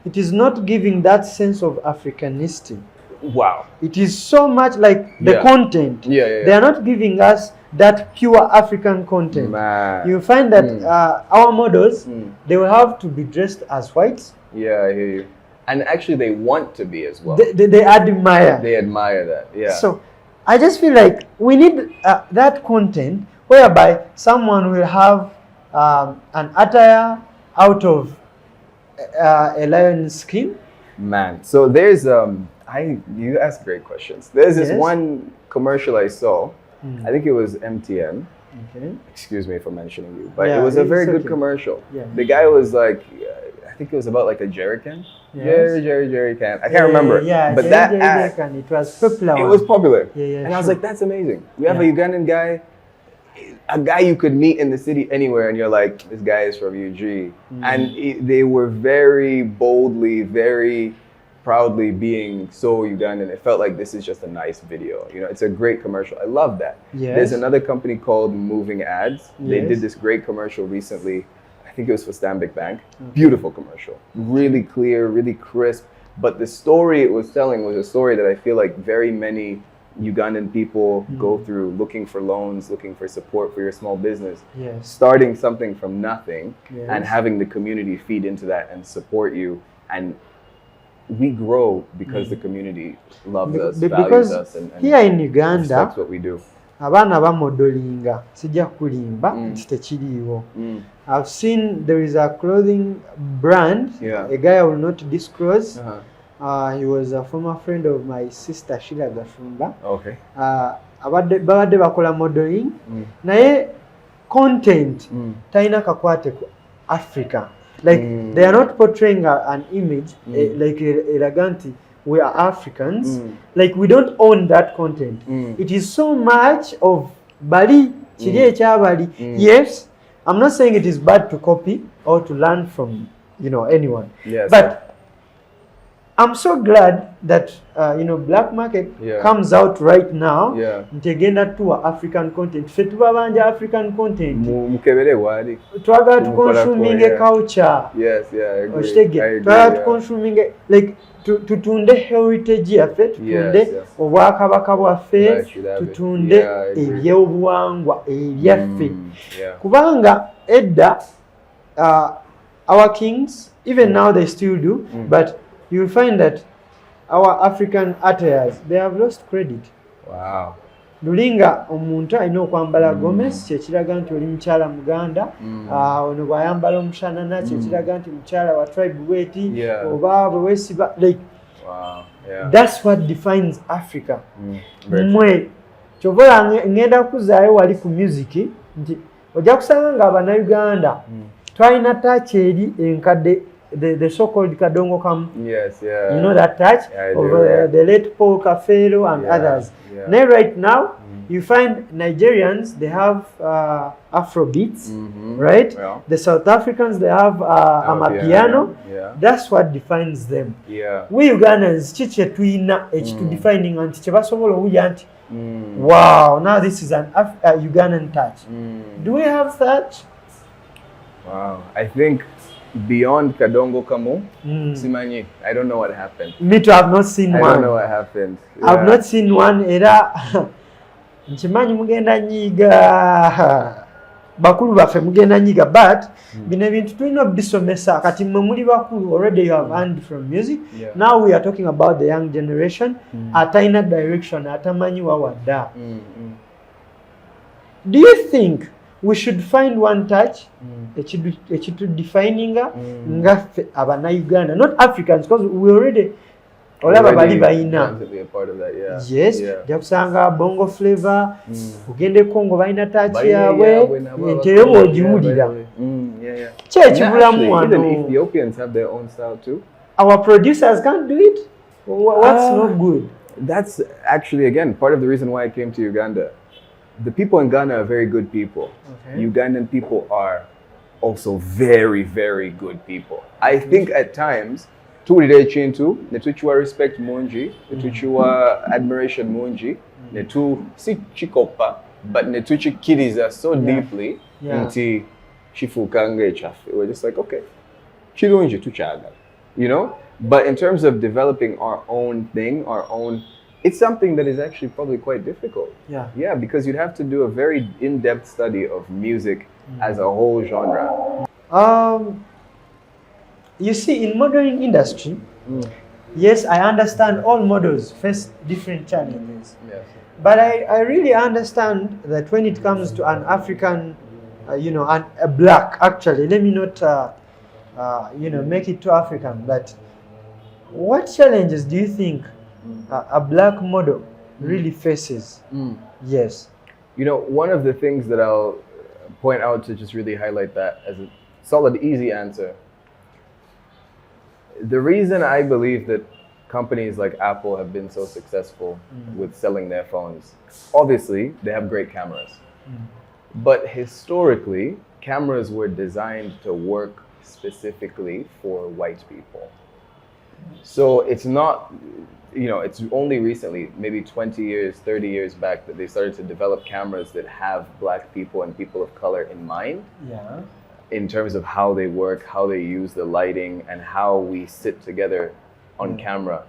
it is not giving that sense of Africanity. Wow. It is so much like the content. They are not giving us that pure African content. Man. You find that our models, they will have to be dressed as whites. Yeah, I hear you. And actually, they want to be as well. They admire. They admire that. Yeah. So I just feel like we need that content whereby someone will have an attire out of a lion's skin. Man, so there's you ask great questions. There's this one commercial I saw. I think it was MTN. Okay. Excuse me for mentioning you, but it was a very good commercial. Yeah. The guy was like, I think it was about like a jerry can. Yes. Jerry can. I can't remember. Yeah, but that ad, it was popular. it was popular. Yeah, and I was like, that's amazing. We have a Ugandan guy, a guy you could meet in the city anywhere, and you're like, this guy is from UG. And they were very boldly, very proudly being so Ugandan. It felt like this is just a nice video. You know, it's a great commercial. I love that. Yes. There's another company called Moving Ads. They Yes. did this great commercial recently. I think it was for Stanbic Bank. Beautiful commercial. Really clear, really crisp. But the story it was telling was a story that I feel like very many Ugandan people go through, looking for loans, looking for support for your small business. Yes. Starting something from nothing Yes. and having the community feed into that and support you. And we grow because the community loves us, values us, and here in Uganda, respects what we do. abaana bamodelinga sijja kulimba nti tekiriiwo. I've seen there is a clothing brand, a guy I will not disclose. He was a former friend of my sister Sheila Gafumba. Okay. Babadde bakola modeling naye content talina kakwate ku Africa. Like they are not portraying an image like eraga nti we are Africans. Like we don't own that content. It is so much of bali kiri ekyabali. Yes, I'm not saying it is bad to copy or to learn from anyone. Yes. But I'm so glad that Black Market comes out right now. Ntegenda tuwa African content. Ffe tuba banja African content. Mukebere wali. Twagala to consuming a culture. Yes, I agree. Twagala to consuming like tutunde heritage yaffe, tutunde obwakabaka bwaffe, tutunde ebyobuwangwa ebyaffe. Kubanga edda our kings, even now they still do, but you will find that our African attires, they have lost credit. Wow. Lulinga omuntu alina okwambala Gomez kyekiraga nti oli mukyala Muganda, ono bw'ayambala omushanana kyekiraga nti mukyala wa tribe bweti, oba bwe weesiba like that's what defines Africa. Mmwe kyova ngenda kuzaayo wali ku music nti ojja kusanga nga Abannayuganda twalina touch eri enkadde. The so-called Kadongo Kam, you know that touch of the late Paul Kafelo and others. Now, right now, you find Nigerians, they have Afrobeats, right? The South Africans, they have Amapiano. That's what defines them. We Ugandans, chiche tuina echitu defining anti chebasobola uya anti. Wow, now this is an Ugandan touch. Do we have that? Wow, I think beyond Kadongo Kamu, Simanyi, I don't know what happened. Me too, I have not seen one. I don't know what happened. I have not seen one. Era nchimanyi mugenda nyiga bakulu baffe mugenda nyiga, but bino ebintu tulina bisomesa kati mmwe muli bakulu already you have earned from music. Now we are talking about the young generation atalina direction atamanyi wawadda. Do you think we should find one touch ekitu defining ngaffe Abannayuganda, not Africans, because we already olaba bali bayina. Yes, jakusanga bongo flavor, ugende Congo bayina touch yaabwe nti eyo bw'ogiwulira ki ekibulamu wano. Even Ethiopians have their own style too. Our producers can't do it. What's not good? That's actually, again, part of the reason why I came to Uganda. The people in Ghana are very good people. Ugandan people are also very, very good people. I think at times tuwulira ekintu ne tukiwa respect mungi ne tukiwa admiration mungi ne si kikopa but ne tukikkiriza so deeply nti kifuuka ng'ekyaffe. We're just like, okay, kirungi tukyagala, you know? But in terms of developing our own thing, it's something that is actually probably quite difficult. Yeah, because you'd have to do a very in-depth study of music as a whole genre. You see, in modeling industry, yes, I understand all models face different challenges. Yes. But I really understand that when it comes to an African, a black, actually, let me not, make it too African, but what challenges do you think a black model really faces? Yes. You know, one of the things that I'll point out to just really highlight that as a solid, easy answer, the reason I believe that companies like Apple have been so successful with selling their phones, obviously they have great cameras. But historically, cameras were designed to work specifically for white people. So it's not, it's only recently, maybe 20 years, 30 years back, that they started to develop cameras that have black people and people of color in mind. Yeah. In terms of how they work, how they use the lighting, and how we sit together on camera.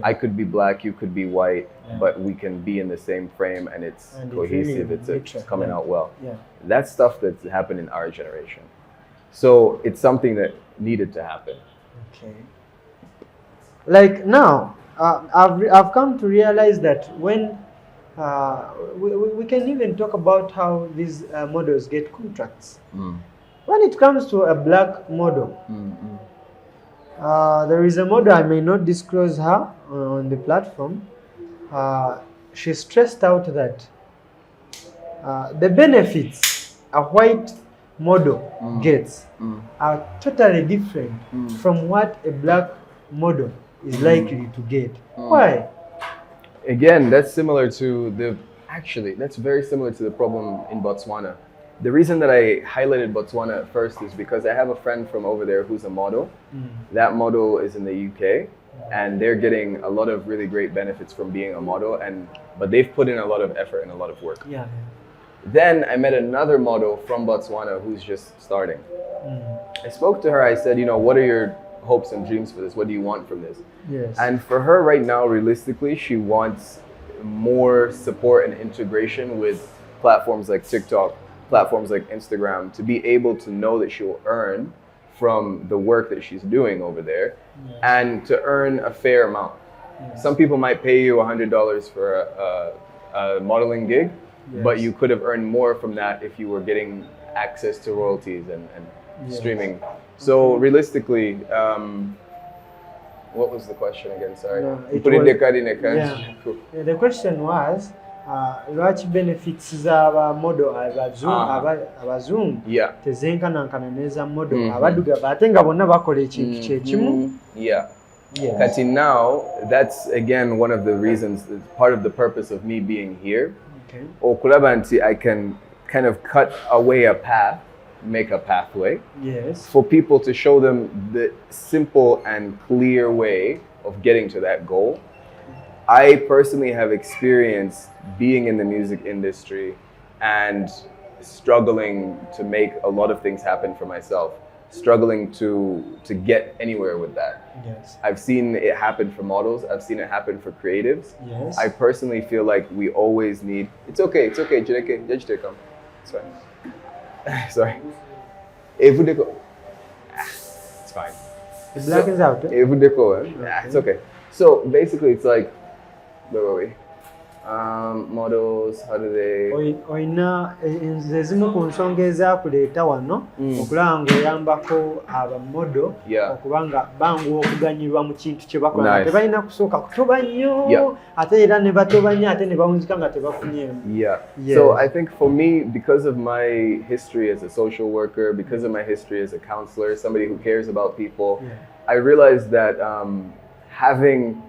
I could be black, you could be white, but we can be in the same frame and it's cohesive, it's coming out well. That's stuff that's happened in our generation. So it's something that needed to happen. Okay. Like now, I've come to realize that when we can even talk about how these models get contracts. When it comes to a black model, there is a model, I may not disclose her on the platform. She stressed out that the benefits a white model gets are totally different from what a black model is likely to get. Why? Again, that's similar to that's very similar to the problem in Botswana. The reason that I highlighted Botswana at first is because I have a friend from over there who's a model. That model is in the UK, and they're getting a lot of really great benefits from being a model, but they've put in a lot of effort and a lot of work. Then I met another model from Botswana who's just starting. I spoke to her, I said, what are your hopes and dreams for this? What do you want from this? And for her right now, realistically, she wants more support and integration with platforms like TikTok, platforms like Instagram, to be able to know that she will earn from the work that she's doing over there, and to earn a fair amount. Some people might pay you $100 for a modeling gig, but you could have earned more from that if you were getting access to royalties and streaming. So realistically, what was the question again? Sorry. The question was, lwaki benefits z'aba model abazungu tezenkanankana n'eza model abaddugavu ate nga bonna bakola ekintu kyekimu? Kati now, that's again one of the reasons, part of the purpose of me being here. Okulaba nti I can kind of cut away a path, make a pathway for people to show them the simple and clear way of getting to that goal. I personally have experienced being in the music industry and struggling to make a lot of things happen for myself, struggling to get anywhere with that. I've seen it happen for models, I've seen it happen for creatives. I personally feel like we always need, it's okay, Jireke, come. It's fine. Sorry. It's fine. The black is out. It's okay. So basically it's like, where were we? Models, how do they... Oyina ezimu ku nsonga ezakuleeta wano okulaba ng'oyambako abamodo okuba nga banguwa okuganyulwa mu kintu kye bakola. Tebalina kusooka kutoba nnyo ate era ne batoba nnyo ate ne bawunzika nga tebafunyeemu. So I think for me, because of my history as a social worker, because of my history as a counselor, somebody who cares about people, I realized that having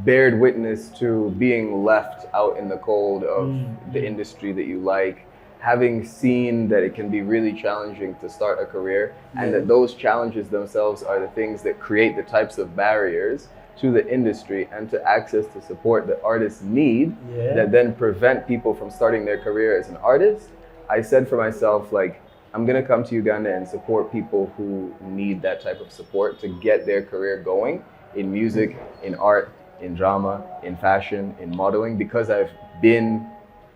bared witness to being left out in the cold of the industry that you like, having seen that it can be really challenging to start a career, and that those challenges themselves are the things that create the types of barriers to the industry and to access to support that artists need, that then prevent people from starting their career as an artist, I said for myself, like, I'm gonna come to Uganda and support people who need that type of support to get their career going in music, in art, in drama, in fashion, in modeling, because I've been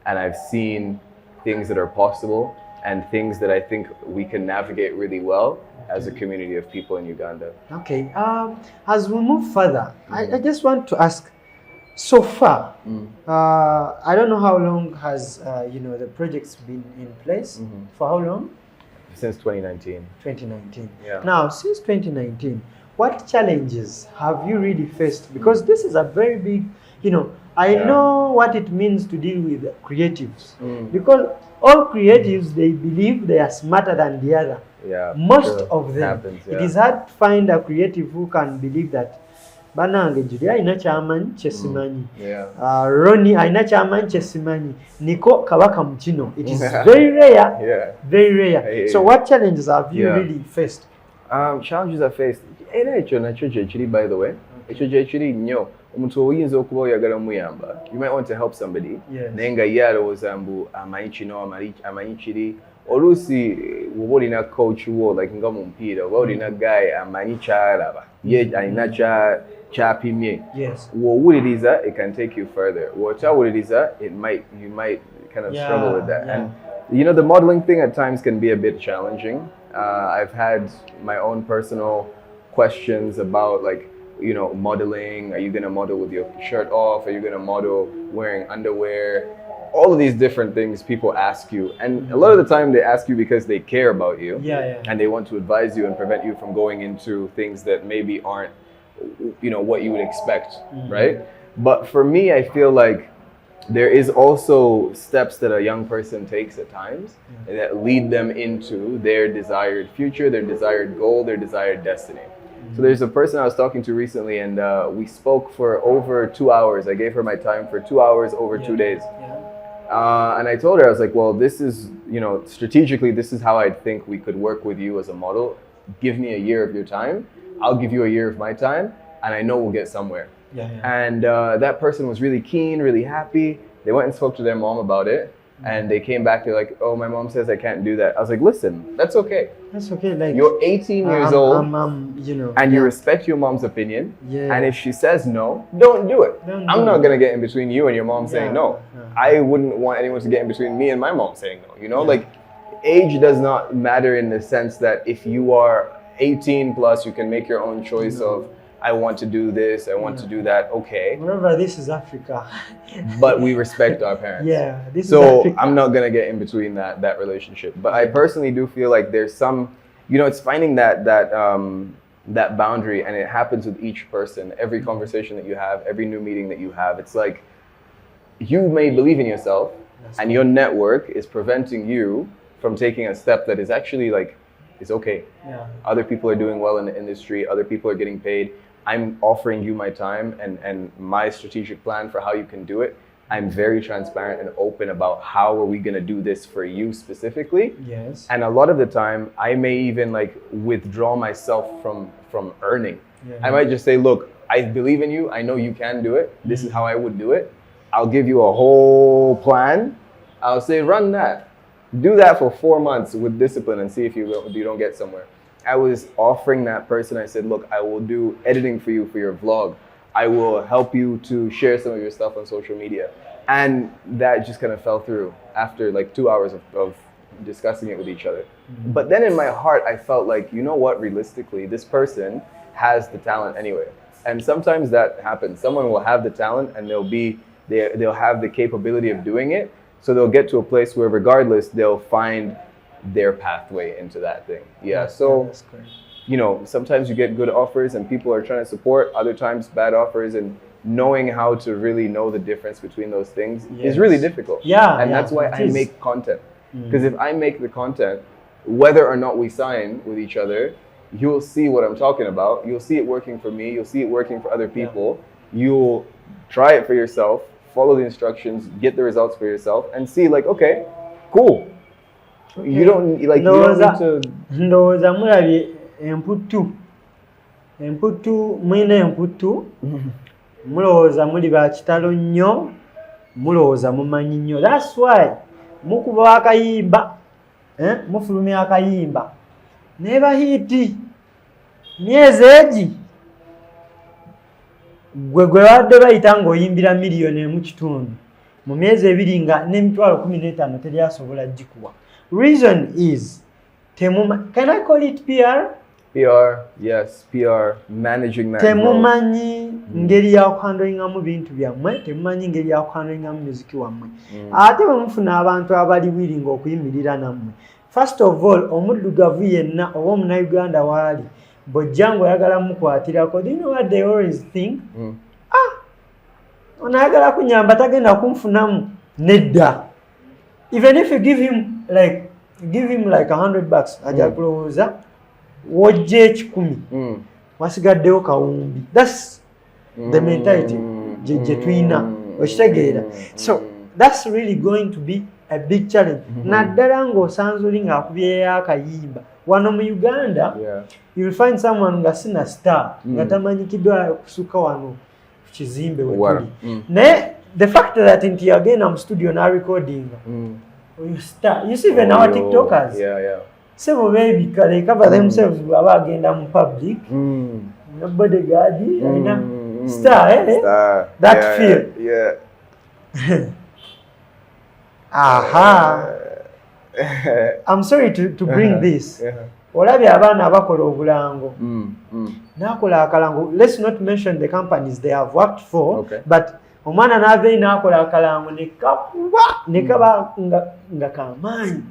and I've seen things that are possible and things that I think we can navigate really well as a community of people in Uganda. Okay, as we move further, I just want to ask, so far, I don't know how long has the project's been in place. For how long? Since 2019. 2019. Yeah. Now, since 2019, what challenges have you really faced? Because this is a very big, I know what it means to deal with creatives. Because all creatives, they believe they are smarter than the other. Yeah. Most of them. Happens, It is hard to find a creative who can believe that banange Julia aina kyamanyi kyesimanyi. Ronnie aina kyamanyi kyesimanyi. Niko kabaka mukino. It is very rare. Very rare. So what challenges have you really faced? Challenges I faced. By the way, you might want to help somebody. Nenga yaro zambu amaichino amaichiri. Olusi wobolina coach wo like nga mumpira wobolina guy amanyi kyalaba ye alina kyapimye. Wowuliriza, it can take you further. Wotawuliriza, you might kind of struggle with that. And the modeling thing at times can be a bit challenging. I've had my own personal questions about, like, modeling. Are you going to model with your shirt off? Are you going to model wearing underwear? All of these different things people ask you. And a lot of the time they ask you because they care about you. And they want to advise you and prevent you from going into things that maybe aren't, what you would expect, right? But for me, I feel like there is also steps that a young person takes at times that lead them into their desired future, their desired goal, their desired destiny. So there's a person I was talking to recently, and we spoke for over 2 hours. I gave her my time for 2 hours over 2 days. And I told her, I was like, well, this is, strategically, this is how I think we could work with you as a model. Give me a year of your time. I'll give you a year of my time, and I know we'll get somewhere. And that person was really keen, really happy. They went and spoke to their mom about it, and they came back, they're like, oh, my mom says I can't do that. I was like, listen, that's okay. That's okay. Like, you're 18 years old, and you respect your mom's opinion. And if she says no, don't do it. I'm not going to get in between you and your mom saying no. I wouldn't want anyone to get in between me and my mom saying no. Like, age does not matter in the sense that if you are 18 plus, you can make your own choice of, I want to do this, I want to do that, okay. Remember, this is Africa. But we respect our parents. This is so Africa. I'm not going to get in between that relationship. But I personally do feel like there's some, it's finding that boundary, and it happens with each person. Every conversation that you have, every new meeting that you have, it's like you may believe in yourself, and your network is preventing you from taking a step that is actually like, it's okay. Other people are doing well in the industry, other people are getting paid. I'm offering you my time and my strategic plan for how you can do it. I'm very transparent and open about how are we going to do this for you specifically. And a lot of the time, I may even like withdraw myself from earning. I might just say, look, I believe in you. I know you can do it. This is how I would do it. I'll give you a whole plan. I'll say, run that. Do that for 4 months with discipline and see if you don't get somewhere. I was offering that person, I said, look, I will do editing for you for your vlog. I will help you to share some of your stuff on social media. And that just kind of fell through after like 2 hours of discussing it with each other. But then in my heart, I felt like, you know what, realistically, this person has the talent anyway. And sometimes that happens. Someone will have the talent and they'll have the capability of doing it. So they'll get to a place where regardless, they'll find their pathway into that thing. So, sometimes you get good offers and people are trying to support, other times bad offers, and knowing how to really know the difference between those things is really difficult. And that's why I make content. Because if I make the content, whether or not we sign with each other, you'll see what I'm talking about. You'll see it working for me. You'll see it working for other people. You'll try it for yourself, follow the instructions, get the results for yourself, and see like, okay, cool. You don't like. You don't need to. Ndowooza mulabye emputtu mwine emputtu mulowooza muli ba kitalo nnyo mulowooza mumanyi nnyo. That's why mukuba akayimba mufulumya akayimba neba hiiti myezi egi gwe badde bayita ng'oyimbira miliyoni emu kitundu mu myezi ebiri nga n'emitwalo 15 teryasobola gikuwa. Reason is can I call it PR? PR, yes, PR, managing that. Temumanyi ngeri ya kuhandlingamu bintu byammwe, temumanyi ngeri ya kuhandlingamu muziki wammwe. Ate bwe mufuna abantu abali willing okuyimirira nammwe. First of all, omuddugavu yenna oba omunnayuganda waali bw'ojja ng'oyagala mukwatirako, do you know what they always think? Ono ayagala kunyamba tagenda kunfunamu. Nedda. Even if you give him like $100, ajja kulowooza wojje ekikumi wasigaddewo kawumbi. That's the mentality gye tuyina okitegeera. So that's really going to be a big challenge. Naddala ng'osanzuli ng'akubyeyo akayimba wano mu Uganda, you will find someone nga sina star nga tamanyikiddwa okusuka wano ku kizimbe we tuli. Naye the fact that nti yagenda mu studio na recording you star. You see even our TikTokers. Several baby they cover themselves baba agenda mu public. No bodyguard, star, Star. That feel. Aha. I'm sorry to bring this. Olabye abaana abakola obulango. Nakola akalango. Let's not mention the companies they have worked for, but omwana n'ave nakola akalango ne kakuba ne kaba nga kamaanyi.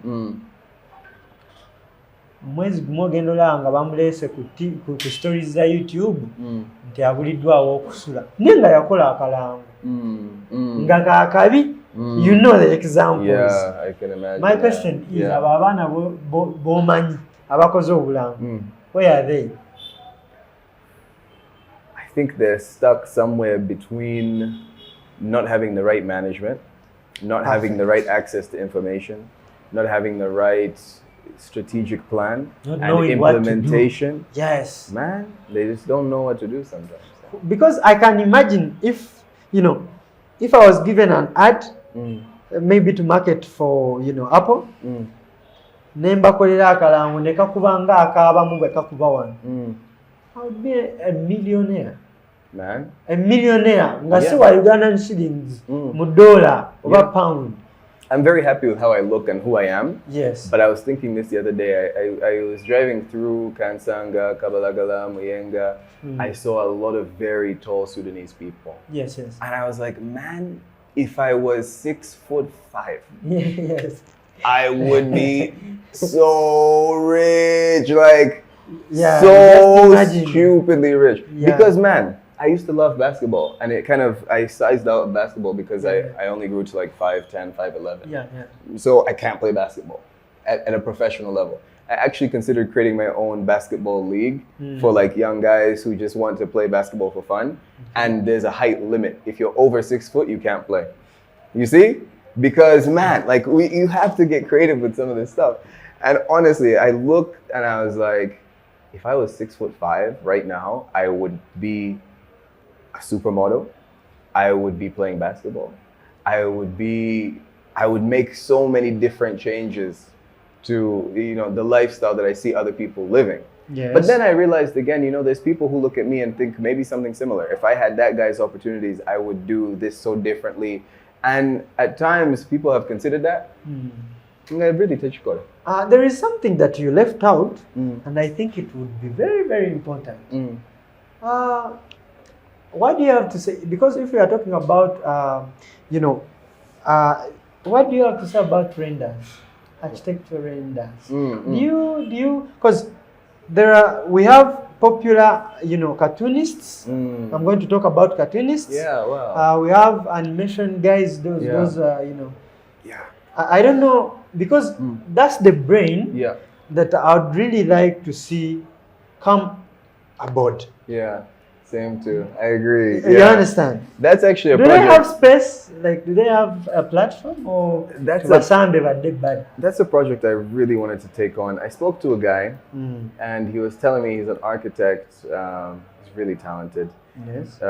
Mwezi gumu ogenda olaba bamuleese ku stories za YouTube nti abuliddwawo okusula naye nga yakola akalango nga kaakabi. You know the examples. Yeah, I can imagine. My question is abo abaana b'omanyi abakoze obulango, where are they? I think they're stuck somewhere between not having the right management, not having the right access to information, not having the right strategic plan and implementation. Yes. Man, they just don't know what to do sometimes. Because I can imagine if I was given an ad, maybe to market for, Apple, nembakolera akalango ne kakuba nga akaabamu bwe kakuba wano, I would be a millionaire. Man. A millionaire. Nga si wa Ugandan shillings, mu dollar, oba pound. I'm very happy with how I look and who I am. Yes. But I was thinking this the other day. I was driving through Kansanga, Kabalagala, Muyenga. I saw a lot of very tall Sudanese people. Yes. And I was like, man, if I was 6'5", yes, I would be so rich, like so stupidly rich. Yeah. Because man, I used to love basketball, and I sized out basketball because I only grew to like 5'10", 5'11". Yeah. So I can't play basketball at a professional level. I actually considered creating my own basketball league for like young guys who just want to play basketball for fun. And there's a height limit. If you're over 6 foot, you can't play. You see? Because man, like you have to get creative with some of this stuff. And honestly, I looked and I was like, if I was 6'5" right now, I would be a supermodel. I would be playing basketball. I would make so many different changes to the lifestyle that I see other people living. Yes. But then I realized again, there's people who look at me and think maybe something similar. If I had that guy's opportunities, I would do this so differently. And at times, people have considered that. Really touch it. There is something that you left out, and I think it would be very, very important. What do you have to say? Because if we are talking about, what do you have to say about renders, architectural renders? Do you? Because we have popular, cartoonists. I'm going to talk about cartoonists. Yeah, wow. We have animation guys. Those. Yeah. I don't know, because that's the brain that I'd really like to see come aboard. Yeah. Same too. I agree. You Yeah. understand? That's actually a Do they project. have space? Like, do they have a platform or That's to a- sound of a dead bad? That's a project I really wanted to take on. I spoke to a guy, Mm. and he was telling me he's an architect. He's really talented. Yes.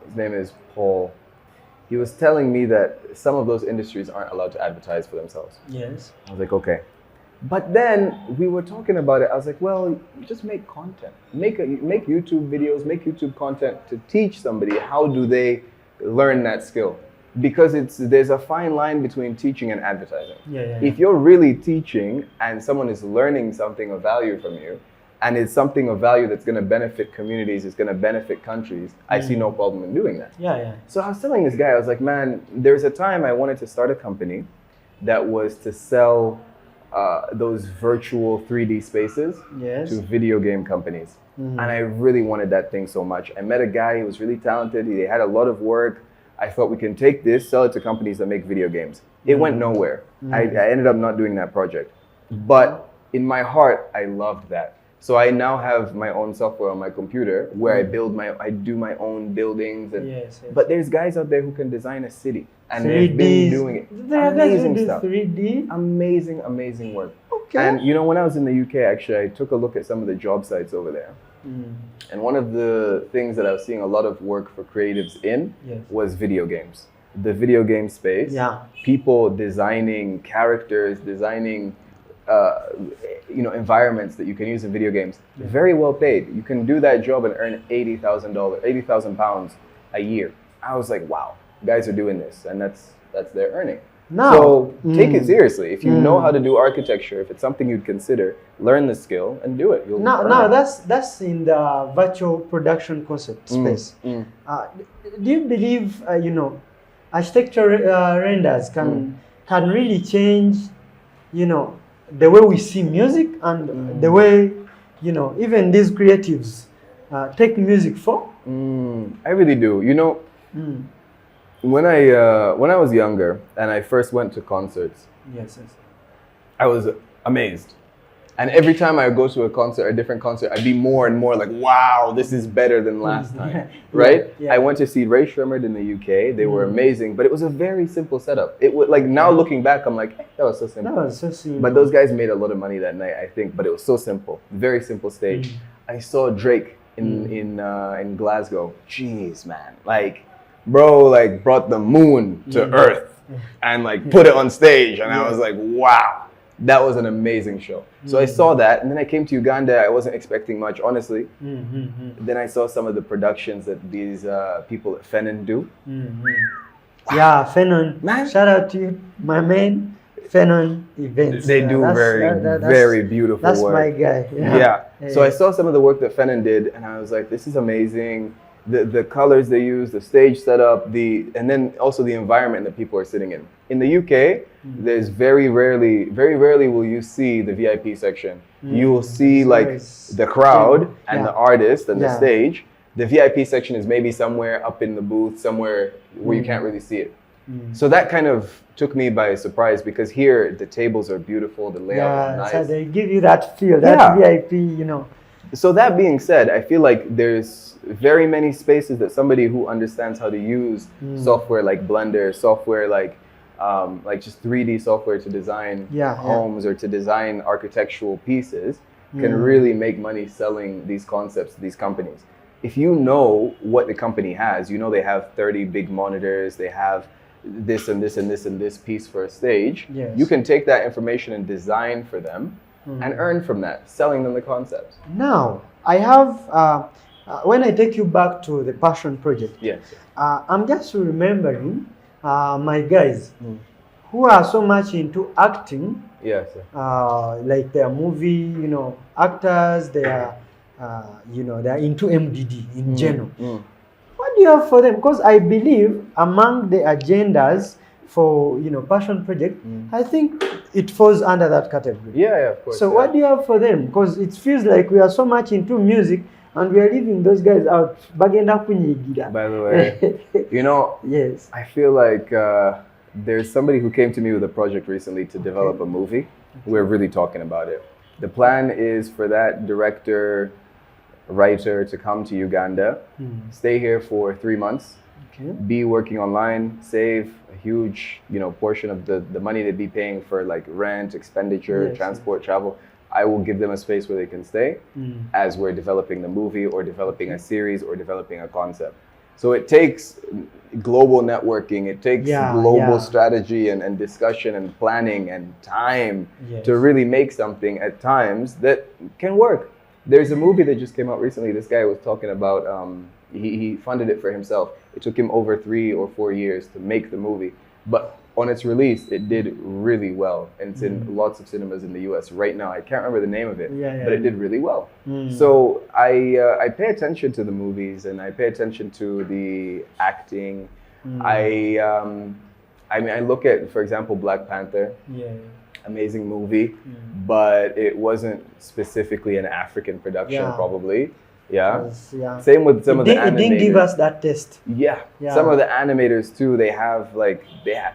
His name is Paul. He was telling me that some of those industries aren't allowed to advertise for themselves. Yes. I was like, okay. But then we were talking about it. I was like, well, you just make content. Make YouTube videos, make YouTube content to teach somebody how do they learn that skill. Because there's a fine line between teaching and advertising. Yeah. If you're really teaching and someone is learning something of value from you, and it's something of value that's going to benefit communities, it's going to benefit countries, I see no problem in doing that. Yeah. So I was telling this guy, I was like, man, there's a time I wanted to start a company that was to sell those virtual 3D spaces Yes. to video game companies. And I really wanted that thing so much. I met a guy, he was really talented, he had a lot of work. I thought we can take this, sell it to companies that make video games. It went nowhere. I ended up not doing that project. But in my heart, I loved that. So I now have my own software on my computer where I do my own buildings. And, Yes. But there's guys out there who can design a city. And 3D. they've been doing it. Amazing stuff. 3D. Amazing work. Okay. And you know, when I was in the UK, actually, I took a look at some of the job sites over there. And one of the things that I was seeing a lot of work for creatives in was video games. The video game space. Yeah. People designing characters, designing environments that you can use in video games. Very well paid. You can do that job and earn £80,000 a year. I was like, wow, guys are doing this, and that's their earning. Now, so take it seriously. If you know how to do architecture, if it's something you'd consider, learn the skill and do it. You'll now that's in the virtual production concept space. Do you believe architecture renders can really change the way we see music and the way even these creatives take music for? I really do. When I was younger and I first went to concerts, yes, I was amazed. And every time I go to a different concert, I'd be more and more like, wow, this is better than last time, right? Yeah. I went to see Ray Shremmerd in the UK. They were amazing, but it was a very simple setup. It was like, now looking back, I'm like, that was so simple. That was so simple. But those guys made a lot of money that night, I think. But it was so simple, very simple stage. I saw Drake in Glasgow. Jeez, man, bro, brought the moon to Earth and put it on stage, and I was like, wow. That was an amazing show. So I saw that, and then I came to Uganda. I wasn't expecting much, honestly. Then I saw some of the productions that these people at Fennon do. Yeah, Fennon. Man. Shout out to you, my man. Fennon events. They do very beautiful that's work. That's my guy. Yeah. So I saw some of the work that Fennon did, and I was like, this is amazing. The colors they use, the stage setup, and then also the environment that people are sitting in. In the UK, there's very rarely will you see the VIP section. You will see the crowd and the artist and the stage. The VIP section is maybe somewhere up in the booth, somewhere where you can't really see it. So that kind of took me by surprise, because here the tables are beautiful, the layout is nice. So they give you that feel, that VIP, So that being said, I feel like there's very many spaces that somebody who understands how to use software like Blender, software like just 3D software to design homes or to design architectural pieces can really make money selling these concepts to these companies. If you know what the company has, they have 30 big monitors, they have this and this and this and this piece for a stage, you can take that information and design for them and earn from that, selling them the concepts. Now, I have, when I take you back to the passion project, I'm just remembering my guys who are so much into acting, like they are movie, actors, they are, they are into MDD in general. What do you have for them? Because I believe among the agendas for passion project, I think it falls under that category. Yeah, of course. So what do you have for them? Because it feels like we are so much into music and we are leaving those guys out. By the way, yes, I feel like there's somebody who came to me with a project recently to develop a movie. We're really talking about it. The plan is for that director writer to come to Uganda, stay here for 3 months, Okay. be working online, save a huge, portion of the money they'd be paying for like rent, expenditure, Yes, transport, travel. I will give them a space where they can stay as we're developing the movie or developing a series or developing a concept. So it takes global networking, it takes global strategy and discussion and planning and time to really make something at times that can work. There's a movie that just came out recently. This guy was talking about, he funded it for himself. It took him over 3 or 4 years to make the movie. But on its release, it did really well. And it's in lots of cinemas in the US right now. I can't remember the name of it, but it did really well. So I pay attention to the movies and I pay attention to the acting. I mean, I look at, for example, Black Panther. Amazing movie, but it wasn't specifically an African production, probably. Same with some of the animators. It didn't give us that taste. Some of the animators too. They have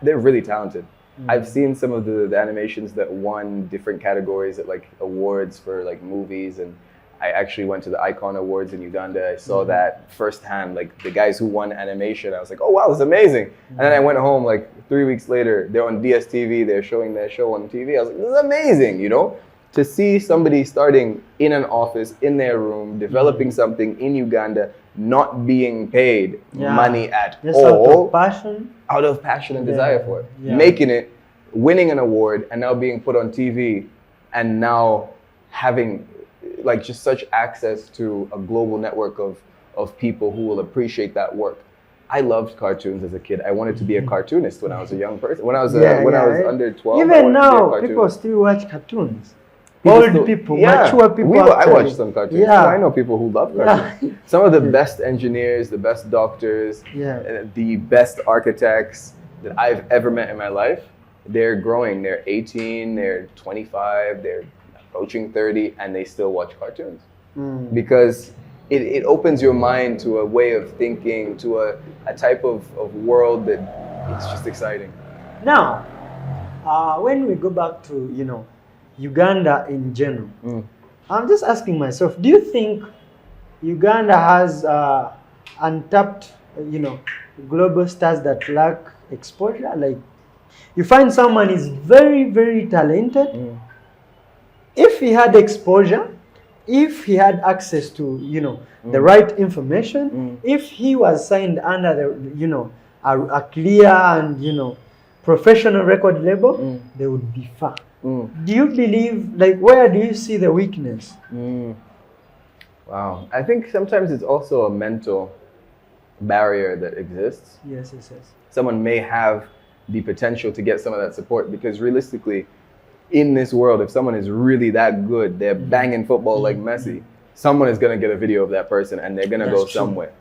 they're really talented. I've seen some of the animations that won different categories at like awards for like movies, and I actually went to the Icon Awards in Uganda. I saw that firsthand, like the guys who won animation. I was like, oh wow, that's amazing. And then I went home like 3 weeks later, they're on DSTV, they're showing their show on TV. I was like, this is amazing, To see somebody starting in an office, in their room, developing something in Uganda, not being paid money at all. Out of passion and desire for it. Making it, winning an award, and now being put on TV, and now having like just such access to a global network of people who will appreciate that work. I loved cartoons as a kid. I wanted to be a cartoonist when I was a young person. When I was under 12. Even now, people still watch cartoons. Old people, mature people. I watched some cartoons. I know people who love cartoons. Some of the best engineers, the best doctors, the best architects that I've ever met in my life, they're growing. They're 18, they're 25, they're approaching 30, and they still watch cartoons. Because it opens your mind to a way of thinking, to a type of world that it's just exciting. Now, when we go back to, Uganda in general, I'm just asking myself, do you think Uganda has untapped, global stars that lack exposure? Like, you find someone is very, very talented. If he had exposure, if he had access to, the right information, if he was signed under the, a clear and, professional record label, they would be far. Do you believe, like, where do you see the weakness? Wow. I think sometimes it's also a mental barrier that exists. Yes. Someone may have the potential to get some of that support because realistically, in this world, if someone is really that good, they're banging football like Messi, someone is going to get a video of that person and they're going to go somewhere,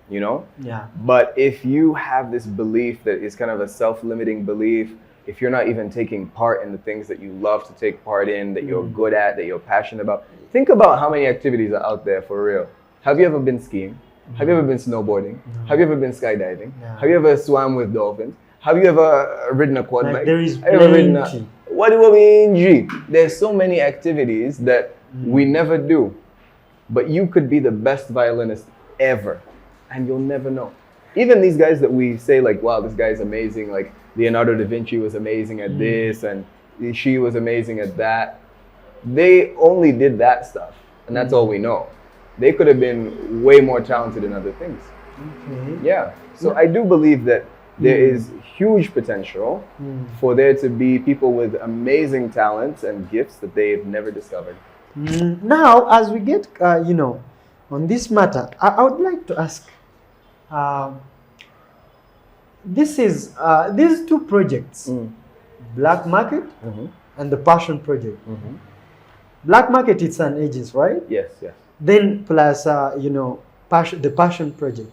But if you have this belief that is kind of a self-limiting belief, if you're not even taking part in the things that you love to take part in, that you're good at, that you're passionate about, think about how many activities are out there for real. Have you ever been skiing? Have you ever been snowboarding? Have you ever been skydiving? Have you ever swam with dolphins? Have you ever ridden a quad bike? There is plenty. What do we mean? There's so many activities that we never do. But you could be the best violinist ever, and you'll never know. Even these guys that we say like, wow, this guy's amazing, like Leonardo da Vinci was amazing at this, and she was amazing at that. They only did that stuff, and that's all we know. They could have been way more talented in other things. So I do believe that there is huge potential for there to be people with amazing talents and gifts that they've never discovered. Now, as we get, on this matter, I would like to ask, these two projects, Black Market and the Passion Project. Black Market, it's an agency, right? Yes. Then plus, the Passion Project.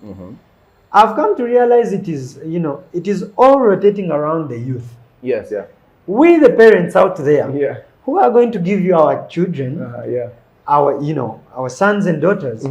I've come to realize it is all rotating around the youth. Yes. We, the parents out there, who are going to give you our children, our sons and daughters,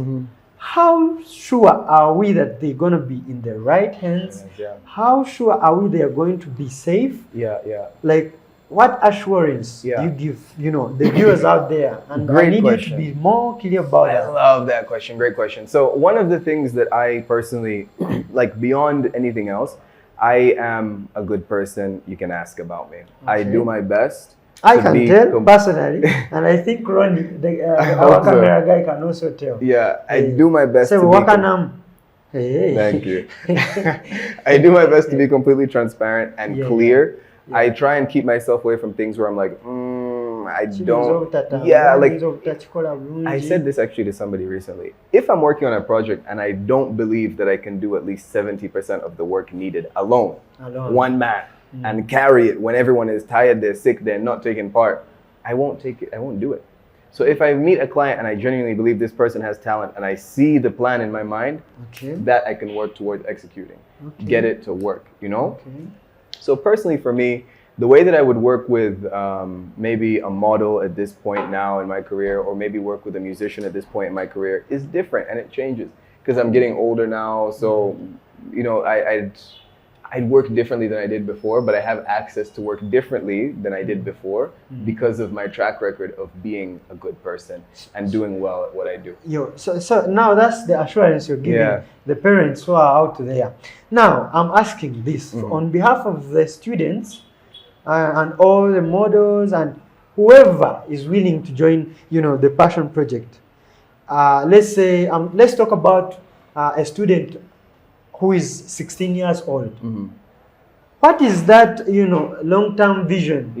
how sure are we that they're going to be in the right hands? How sure are we they're going to be safe? Yeah. Like, what assurance do you give, the viewers out there? And I need you to be more clear about that. I love that question. Great question. So one of the things that I personally, like beyond anything else, I am a good person. You can ask about me. I do my best. I can tell personally, and I think Ronnie, our camera guy, can also tell. Yeah, I do my best to be... Thank you. I do my best to be completely transparent and clear. Yeah. I try and keep myself away from things where I'm like, I don't. Yeah, like I said this actually to somebody recently. If I'm working on a project and I don't believe that I can do at least 70% of the work needed alone, one man, and carry it when everyone is tired, they're sick, they're not taking part, I won't take it. I won't do it. So if I meet a client and I genuinely believe this person has talent and I see the plan in my mind, that I can work towards executing, get it to work, So personally for me, the way that I would work with maybe a model at this point now in my career, or maybe work with a musician at this point in my career is different, and it changes because I'm getting older now. So, I'd work differently than I did before, but I have access to work differently than I did before because of my track record of being a good person and doing well at what I do. So now that's the assurance you're giving the parents who are out there. Now, I'm asking this on behalf of the students and all the models and whoever is willing to join, the Passion Project. Let's say, let's talk about a student who is 16 years old. What is that, long-term vision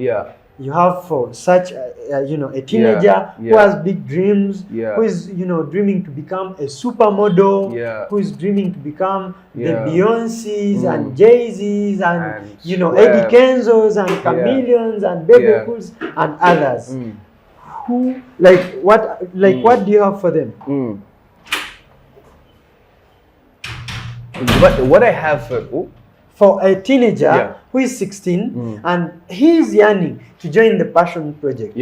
you have for such, a teenager who has big dreams, who is, dreaming to become a supermodel, who is dreaming to become the Beyoncés and Jay-Z's and Eddie Kenzos and Chameleons and Bebe Cools and others? Who, what do you have for them? What I have for a teenager who is 16 and he is yearning to join the Passion Project.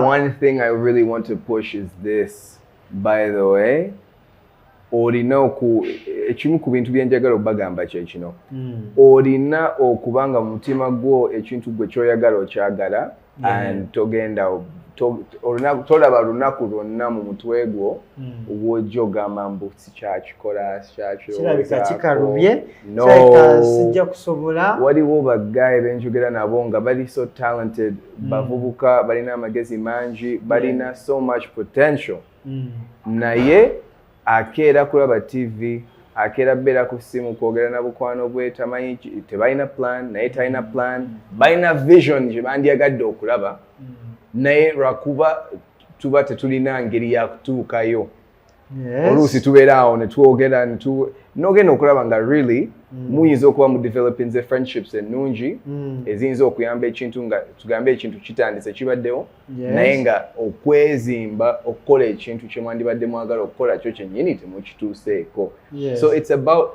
One thing I really want to push is this, by the way. Olina ekimu ku bintu byenjagala obagamba kye kino. Olina okubanga mu mutima gwo ekintu gwe kyoyagala okyagala and togenda tolaba lunaku lwonna mu mutwe gwo wojja ogamba mbu sikyakikola kirabika kikalubye sijja kusobola. Waliwo baggayi benjogera nabo nga bali so talented, bavubuka balina amagezi mangi, balina so much potential, naye akeera kulaba TV, akeera beera ku ssimu kwogera na bukwano bwe, tamanyi tebalina plan, naye talina plan, balina vision gye bandyagadde okulaba, naye lwakuba tuba tetulina ngeri ya kutuukayo. Oluusi tubeera awo ne twogera n'ogenda okulaba nga really muyinza okuba mu developing ze friendships ennungi eziyinza okuyamba ekintu nga tugambe ekintu kitandise kibaddewo, naye nga okwezimba okukola ekintu kye mwandibadde mwagala okukola kyo kyennyini temukituuseeko. So it's about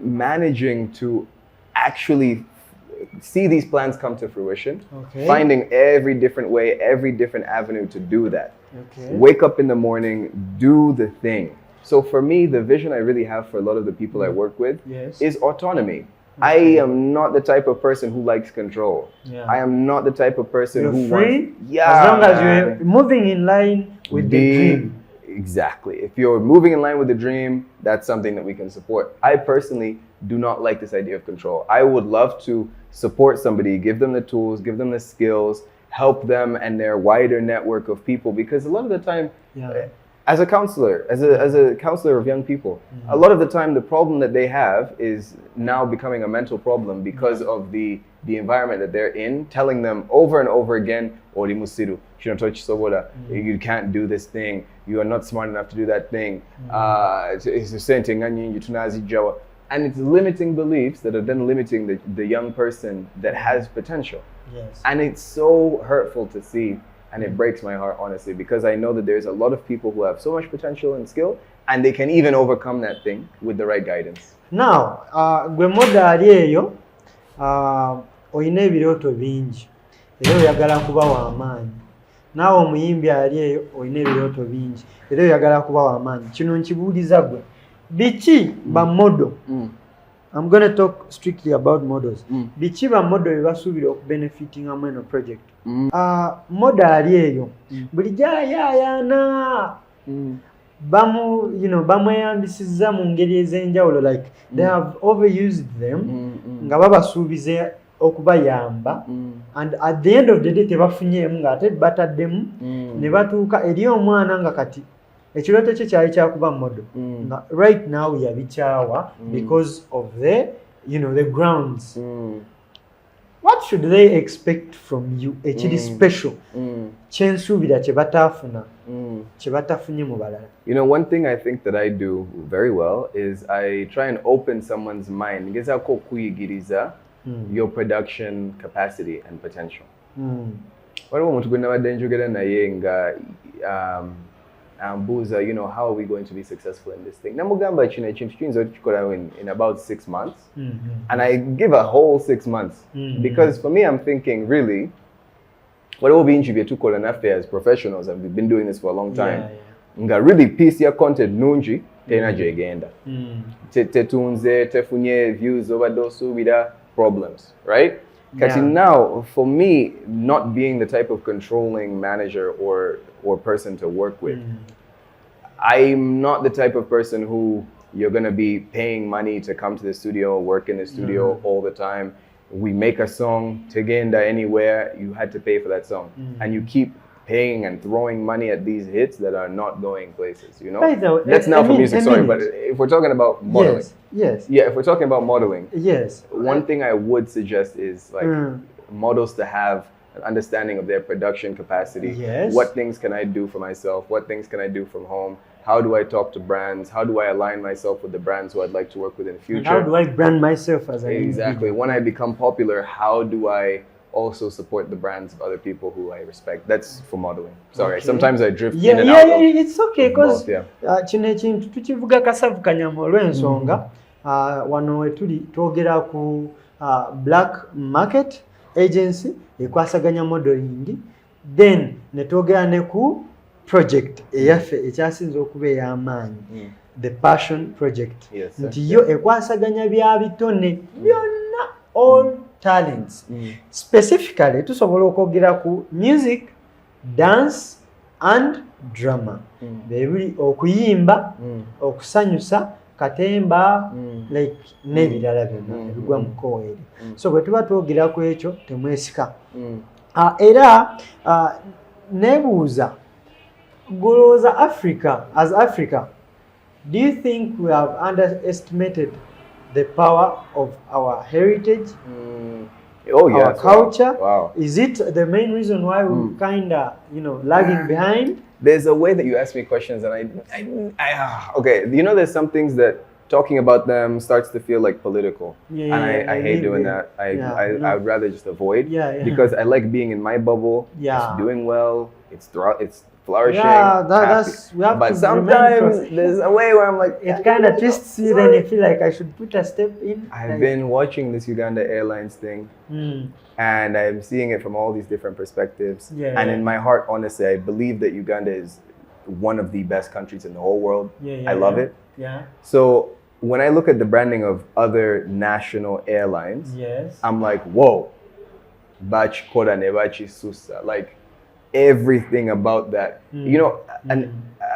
managing to actually see these plans come to fruition, finding every different way, every different avenue to do that. Wake up in the morning, do the thing. So for me, the vision I really have for a lot of the people I work with is autonomy. I am not the type of person who likes control. I am not the type of person who free, as long as you're moving in line with the dream. Exactly. If you're moving in line with the dream, that's something that we can support. I personally do not like this idea of control. I would love to support somebody, give them the tools, give them the skills, help them and their wider network of people, because a lot of the time, as a counselor, as a counselor of young people, a lot of the time the problem that they have is now becoming a mental problem because of the environment that they're in, telling them over and over again, Oli musiru, you can't do this thing, you are not smart enough to do that thing, and it's limiting beliefs that are then limiting the young person that has potential. And it's so hurtful to see, and it breaks my heart, honestly, because I know that there's a lot of people who have so much potential and skill, and they can even overcome that thing with the right guidance. Now, gwe moda ali eyo, oyina ebirooto bingi, era oyagala kuba w'amaanyi. Naawe omuyimbi ali eyo, oyina ebirooto bingi, era oyagala kuba w'amaanyi. Kino nkibuuliza gwe. Biki ba modo I'm going to talk strictly about models. Biki ba model bebasuubira okubenefitinga mu eno project. Model ali eyo bulijjo ayayaana bamweyambisizza mu ngeri ez'enjawulo, like they have overused them nga babasuubiza okubayamba, and at the end of the day tebafunyeemu ng'ate bataddemu ne batuuka eri omwana nga kati ekirooto kye kyali kyakuba model nga right now yabikyawa because of the the grounds. What should they expect from you ekiri special kyensuubira kye bataafuna kye batafunye mu balala? One thing I think that I do very well is I try and open someone's mind ngezaako okuyigiriza your production capacity and potential. Waliwo omuntu gwe nabadde njogera naye nga ambuuza, how are we going to be successful in this thing? Namugamba kino ekintu kiyinza okukikola in about 6 months. And I give a whole 6 months. Because for me, I'm thinking, really, waliwo bingi bye tukola naffe as professionals, and we've been doing this for a long time. Nga really piece ya content nungi tena gyegenda. Tetunze, tefunye views obadde osuubira problems, right? Because now, for me, not being the type of controlling manager or person to work with, I'm not the type of person who you're going to be paying money to come to the studio, work in the studio all the time. We make a song, Tegenda anywhere, you had to pay for that song. And you keep paying and throwing money at these hits that are not going places, That's now for music, sorry, but if we're talking about modeling. Yes. Yeah, if we're talking about modeling. Yes. One thing I would suggest is models to have an understanding of their production capacity. Yes. What things can I do for myself? What things can I do from home? How do I talk to brands? How do I align myself with the brands who I'd like to work with in the future? How do I brand myself as an Exactly. When I become popular, how do I also support the brands of other people who I respect? That's for modeling. Sorry, sometimes I drift in and out. It's okay, because kino ekintu tukivuga kasavukanya mu olw'ensonga wano we tuli twogera ku black market agency ekwasaganya modeling, then ne twogera ne ku project eyaffe ekyasinza okuba ey'amaanyi, the passion project, nti yo ekwasaganya bya bitone byonna, all talents. Specifically tusobola okwogera ku music, dance and drama. Bebuli okuyimba, okusanyusa, katemba, like n'ebirala byonna ebigwa mu kkoweeri. So bwe tuba twogera ku ekyo temwesika. Era nebuuza golowooza Africa, do you think we have underestimated the power of our heritage, our culture? Wow. Is it the main reason why we're kind of, lagging behind? There's a way that you ask me questions, and okay, there's some things that talking about them starts to feel like political, and I hate doing that. I'd rather just avoid, because I like being in my bubble. It's doing well. It's flourishing. But sometimes there's a way where I'm like, it kind of twists you, then you feel like I should put a step in. I've been watching this Uganda Airlines thing, and I'm seeing it from all these different perspectives. And in my heart, honestly, I believe that Uganda is one of the best countries in the whole world. I love it. So when I look at the branding of other national airlines, I'm like, whoa, Bachi Koda Nebachi Susa, like everything about that.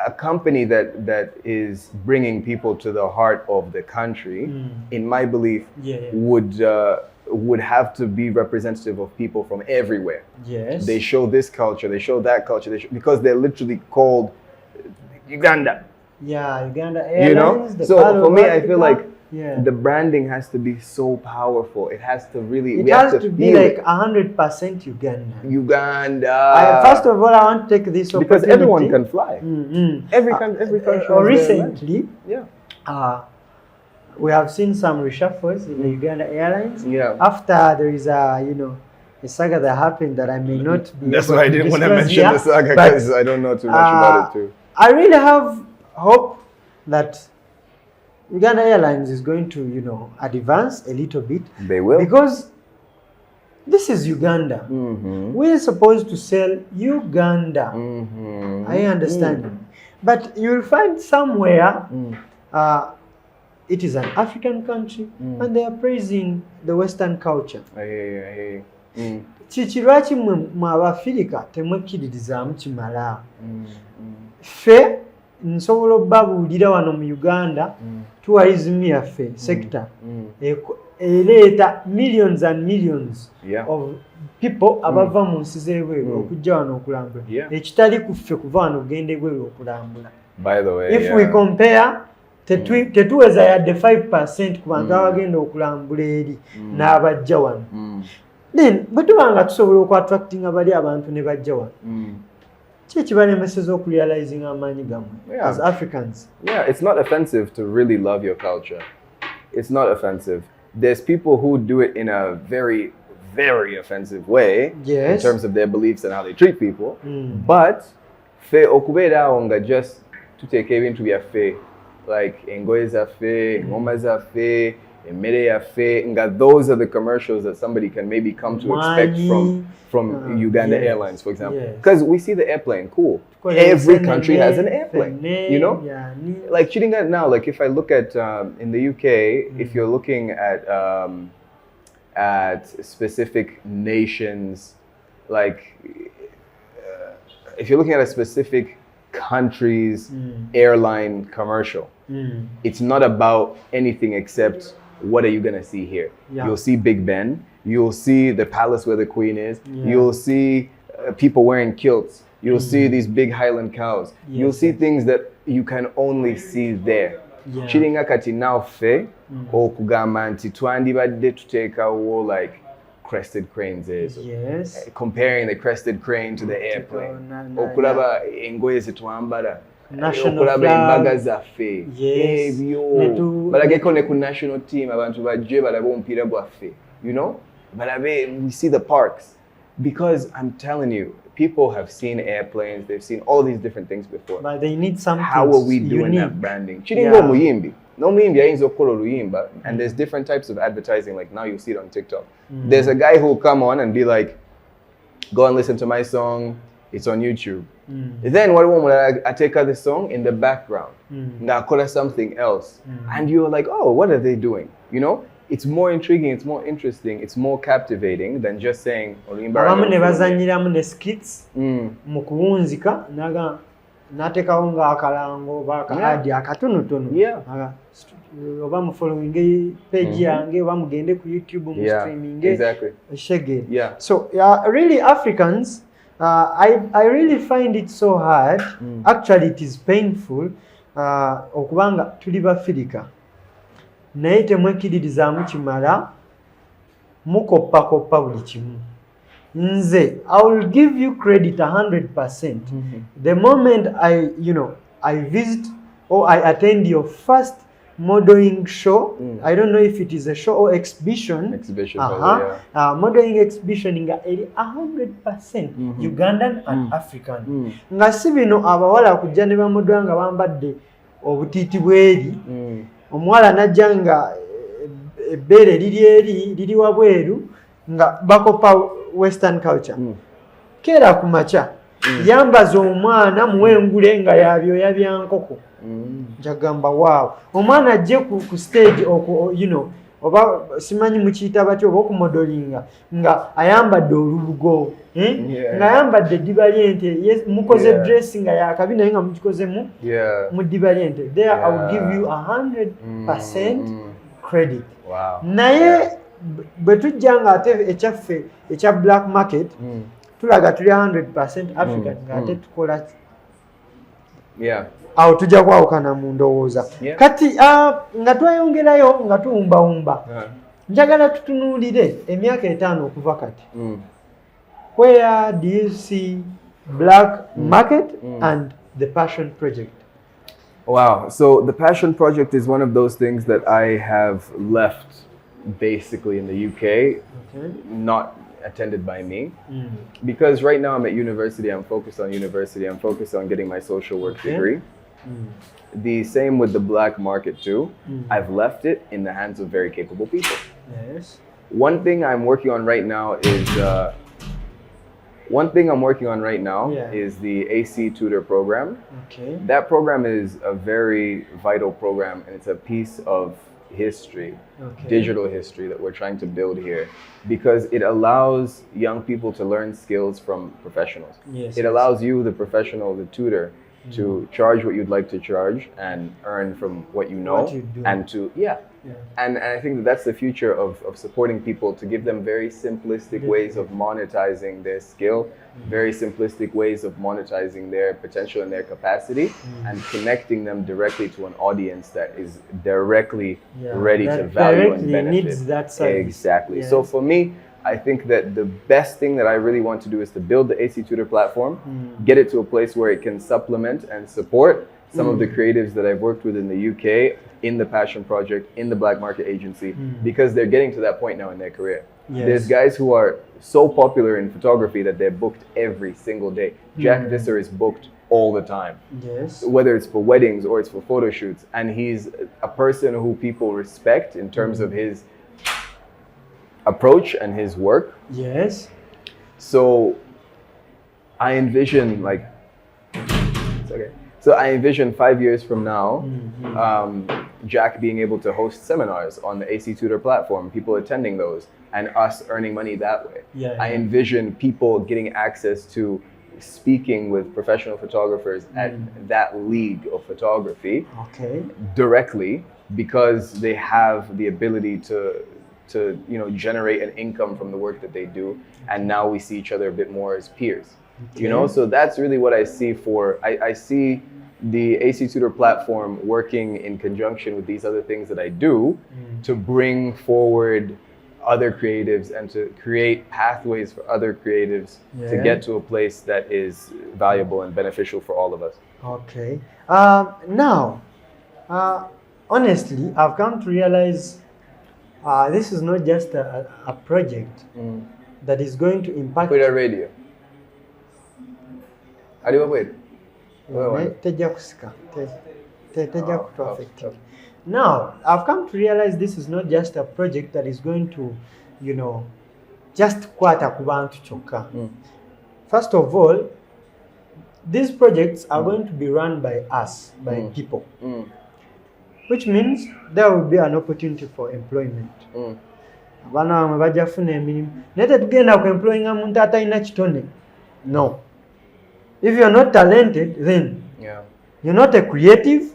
A company that is bringing people to the heart of the country, in my belief, would have to be representative of people from everywhere. They show this culture, they show that culture, because they're literally called Uganda. Uganda Airlines. So for me, I feel like the branding has to be so powerful. It has to really. It has to be like 100% Uganda. First of all, I want to take this opportunity because everyone can fly. Every country. Recently, we have seen some reshuffles in the Uganda Airlines. After there is a saga that happened that I may not be. That's why I didn't want to mention the saga, because I don't know too much about it too. I really have hope that Uganda Airlines is going to, advance a little bit. They will. Because this is Uganda. We're supposed to sell Uganda. I understand. But you'll find somewhere it is an African country and they are praising the Western culture. Kiki lwaki mu Abafirika temwekkiririzaamu kimala? Ffe nsobola obbabuulira wano mu Uganda tourism yaffe sector ereeta millions and millions of people abava mu nsi z'ebweru okujja wano okulambula ekitali ku ffe kuva wano okugenda ebweru okulambula. By the way, if we compare tetuweza yadde 5% ku bantu abagenda okulambula eri n'abajja wano. Then bwe tuba nga tusobola okwatractinga bali abantu ne bajja wano ki ekibalemeseza okurealizing amaanyi gammwe as Africans? It's not offensive to really love your culture. It's not offensive. There's people who do it in a very, very offensive way in terms of their beliefs and how they treat people. But fe okubeerawo nga just tuteeka ebintu byaffe like engoye zaffe, ngoma zaffe, emmere yaffe, nga those are the commercials that somebody can maybe come to expect from Uganda Airlines, for example. Because we see the airplane, cool. Every country has an airplane, you know? Like cheating at now, like if I look at, in the UK, if you're looking at specific nations, like if you're looking at a specific country's airline commercial, it's not about anything except what are you gonna see here? You'll see Big Ben, you'll see the palace where the queen is, you'll see people wearing kilts, you'll see these big Highland cows, you'll see things that you can only see there. Chiringa kati naffe okugamba nti twandibadde tuteekawo like crested cranes ezo. Comparing the crested crane to the airplane. Okulaba engoye zetwambala. Okulaba embaga zaffe. Ebyo. Balageko ne ku national team abantu bajje balabe omupiira gwaffe. You know? Balabe, we see the parks. Because I'm telling you, people have seen airplanes, they've seen all these different things before. But they need something. How are we doing that branding? Chiringo muyimbi. No muyimbi ayinza okukola oluyimba. And there's different types of advertising, like now you see it on TikTok. There's a guy who'll come on and be like, go and listen to my song, it's on YouTube. Then what will I take out the song in the background? Ngakola something else. And you're like, oh, what are they doing? You know? It's more intriguing, it's more interesting, it's more captivating than just saying abamu ne bazanyiramu ne skits mu kuwunzika n'ateekawo ng'akalango oba akaadi akatonotono oba mu following page yange oba mugende ku YouTube mu streaming shege. So really Africans, I really find it so hard. Actually it is painful okubanga tuli Bafirika naye temwekkiririzaamu kimala mukoppa buli kimu. Nze I will give you credit 100%. The moment I visit or I attend your first modeling show, I don't know if it is a show or exhibition. Modeling exhibition nga eri 100% Ugandan and African. Nga si bino abawala kujja ne bamodola nga bambadde obutiiti bweri. Omuwala najja nga ebbeere liri wabweru nga bakopa Western culture. Keera ku makya yambaza omwana muwengule nga yabyoya byankoko. Njagamba waaw. Omwana ajje ku stage oba simanyi mukiyita batyo oba okumodolinga nga ayambadde olubugo nga ayambadde eddiba lyente mukoze dress nga yakabi naye nga mukikoze mu ddiba lyente. There I will give you 100% credit. Naye bwe tujja nga ate ekyaffe ekya black market tulaga tuli 100% African nga ate tukola awo tujja kwawukana mu ndowooza. Kati nga twayongerayo nga tuwumbawumba njagala tutunuulire emyaka 5 okuva kati. Where do you see black market and the passion project? Wow, so the passion project is one of those things that I have left basically in the UK, not attended by me, because right now I'm at university, I'm focused on university, I'm focused on getting my social work degree. The same with the black market too. I've left it in the hands of very capable people. One thing I'm working on right now is One thing I'm working on right now Yeah. is the AC Tutor program. Okay. That program is a very vital program, and it's a piece of history, Okay. digital history that we're trying to build here, because it allows young people to learn skills from professionals. Yes, It yes. allows you, the professional, the tutor, to charge what you'd like to charge and earn from what you know. What you do. And to, yeah. And I think that that's the future of supporting people, to give them very simplistic ways of monetizing their skill, very simplistic ways of monetizing their potential and their capacity, and connecting them directly to an audience that is directly ready that to value and directly benefit. needs that service. Exactly. Yes. So for me, I think that the best thing that I really want to do is to build the AC Tutor platform, get it to a place where it can supplement and support some of the creatives that I've worked with in the UK, in the Passion Project, in the Black Market Agency, because they're getting to that point now in their career. Yes. There's guys who are so popular in photography that they're booked every single day. Jack Visser is booked all the time. Yes. Whether it's for weddings or it's for photo shoots. And he's a person who people respect in terms of his approach and his work. Yes. So I envision it's okay. So I envision 5 years from now, Jack being able to host seminars on the AC Tutor platform, people attending those, and us earning money that way. I envision people getting access to speaking with professional photographers at that league of photography directly, because they have the ability to generate an income from the work that they do, and now we see each other a bit more as peers. So that's really what I see I see the AC Tutor platform working in conjunction with these other things that I do to bring forward other creatives and to create pathways for other creatives to get to a place that is valuable and beneficial for all of us. Okay. Now, honestly, I've come to realize this is not just a project that is going to impact. Put a radio. Are you aware? Now, I've come to realize this is not just a project that is going to, just kwata ku bantu kyokka. First of all, these projects are going to be run by us, by people, which means there will be an opportunity for employment. Abana bamwe bajja kufuna emirimu naye tetugenda ku employinga muntu atalina kitone. No. If you're not talented, then you're not a creative.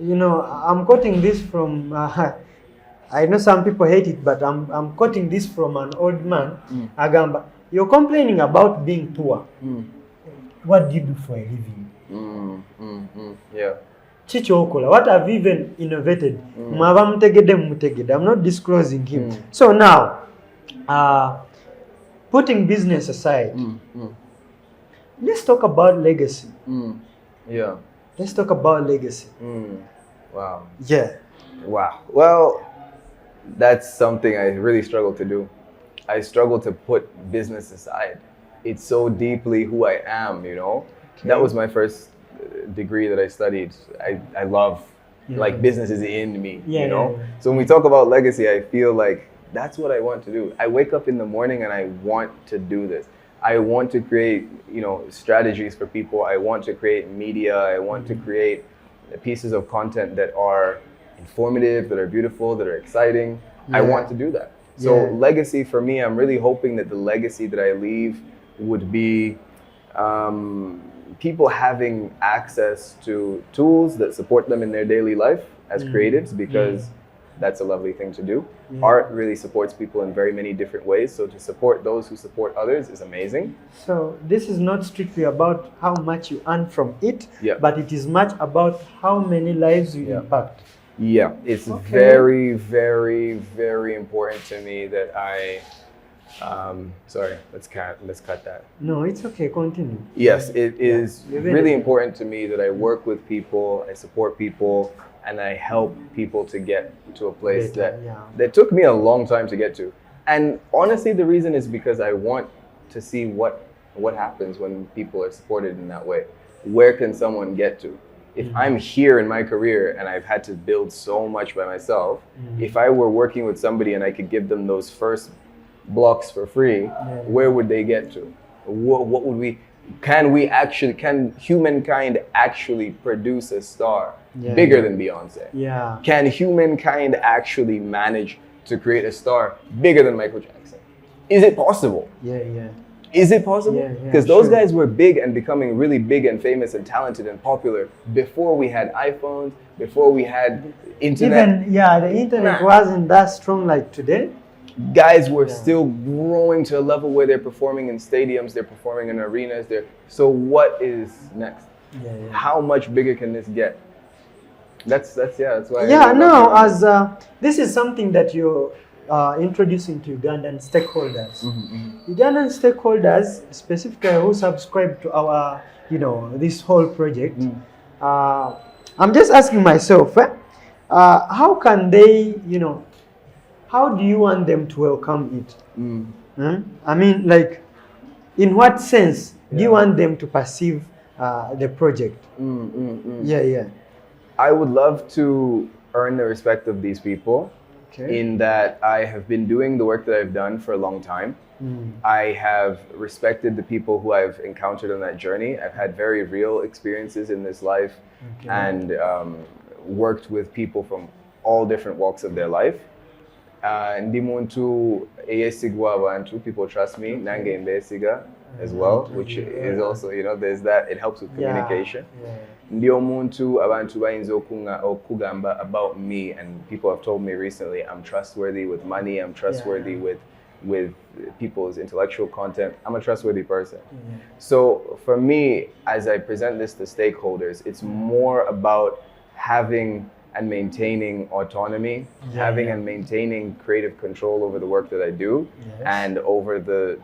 I'm quoting this from, I know some people hate it, but I'm quoting this from an old man. Agamba, you're complaining about being poor. What do you do for a living? Chichokola, what have you even innovated? I'm not disclosing him. So now, putting business aside, let's talk about legacy. Let's talk about legacy. Wow. Yeah. Wow. Well, that's something I really struggle to do. I struggle to put business aside. It's so deeply who I am, That was my first degree that I studied. I love, business is in me, So when we talk about legacy, I feel like that's what I want to do. I wake up in the morning and I want to do this. I want to create, strategies for people. I want to create media. I want to create pieces of content that are informative, that are beautiful, that are exciting. I want to do that. So legacy for me, I'm really hoping that the legacy that I leave would be people having access to tools that support them in their daily life as creatives, because that's a lovely thing to do. Art really supports people in very many different ways. So to support those who support others is amazing. So this is not strictly about how much you earn from it, but it is much about how many lives you impact. Yeah, it's very, very, very important to me that I, sorry, let's cut that. No, it's okay, continue. Yes, it is really important to me that I work with people, I support people, and I help people to get to a place that took me a long time to get to. And honestly, the reason is because I want to see what happens when people are supported in that way. Where can someone get to? If I'm here in my career and I've had to build so much by myself, if I were working with somebody and I could give them those first, blocks for free, where would they get to? What would we? Can humankind actually produce a star bigger than Beyonce? Yeah. Can humankind actually manage to create a star bigger than Michael Jackson? Is it possible? Yeah. Is it possible? Yeah, Because those guys were big and becoming really big and famous and talented and popular before we had iPhones, before we had internet. Even, the internet wasn't that strong like today. Guys were still growing to a level where they're performing in stadiums, they're performing in arenas. So what is next? How much bigger can this get? That's why. As this is something that you're introducing to Ugandan stakeholders. Ugandan stakeholders, specifically who subscribe to our, this whole project. I'm just asking myself, how can they, how do you want them to welcome it? I mean, like, in what sense do you want them to perceive the project? I would love to earn the respect of these people in that I have been doing the work that I've done for a long time. I have respected the people who I've encountered on that journey. I've had very real experiences in this life and worked with people from all different walks of their life. Ndi muntu eyesigwa abantu, people trust me, nange mbesiga as well, which is also, there's that, it helps with communication. Ndi omuntu abantu bayinza okugamba about me, and people have told me recently I'm trustworthy with money, I'm trustworthy with people's intellectual content. I'm a trustworthy person. So for me, as I present this to stakeholders, it's more about having and maintaining autonomy, having and maintaining creative control over the work that I do, and over the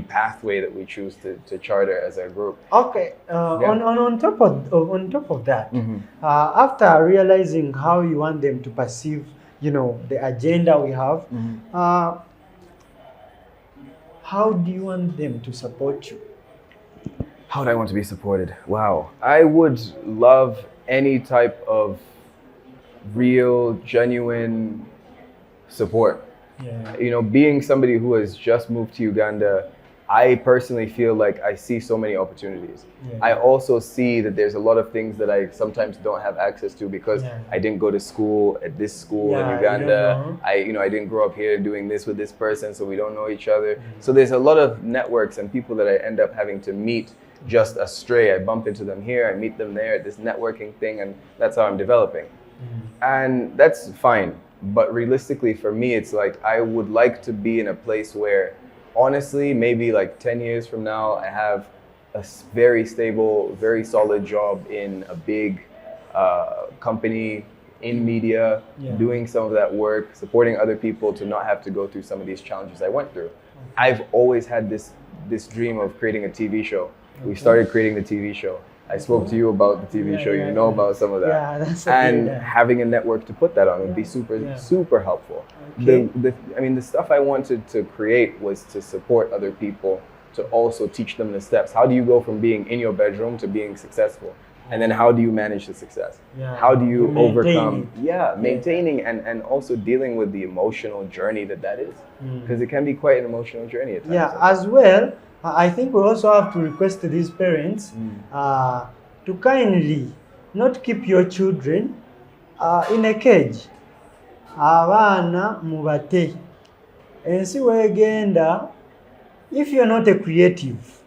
pathway that we choose to charter as a group. Okay. On top of that, after realizing how you want them to perceive, the agenda we have, how do you want them to support you? How would I want to be supported? Wow. I would love any type of real, genuine support. Being somebody who has just moved to Uganda, I personally feel like I see so many opportunities. I also see that there's a lot of things that I sometimes don't have access to because I didn't go to school at this school in Uganda. I didn't grow up here doing this with this person, so we don't know each other. So there's a lot of networks and people that I end up having to meet just astray. I bump into them here, I meet them there at this networking thing, and that's how I'm developing. And that's fine. But realistically for me, it's like I would like to be in a place where, honestly, maybe like 10 years from now, I have a very stable, very solid job in a big company in media, doing some of that work, supporting other people to not have to go through some of these challenges I went through. I've always had this dream of creating a TV show. We started creating the TV show. I spoke to you about the TV show. You know about some of that. And having a network to put that on would be super helpful. The stuff I wanted to create was to support other people, to also teach them the steps. How do you go from being in your bedroom to being successful? And then how do you manage the success? How do you overcome? Maintaining and also dealing with the emotional journey that is. Because it can be quite an emotional journey at times. As well, I think we also have to request to these parents to kindly not keep your children in a cage. Abaana mubate. Ensi wegenda, if you're not a creative,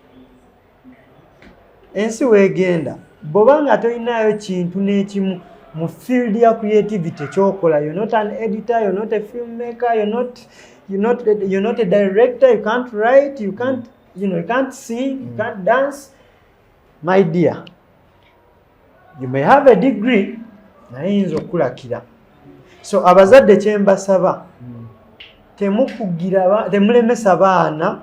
ensi wegenda, bobanga toinayo chintu nechimu mu field ya creativity chokola. You're not an editor, you're not a filmmaker, you're not a director, you can't write, you can't you can't sing, you can't dance. My dear, you may have a degree, nayinza okukulakira. So abazadde kyembasaba, temulemesa baana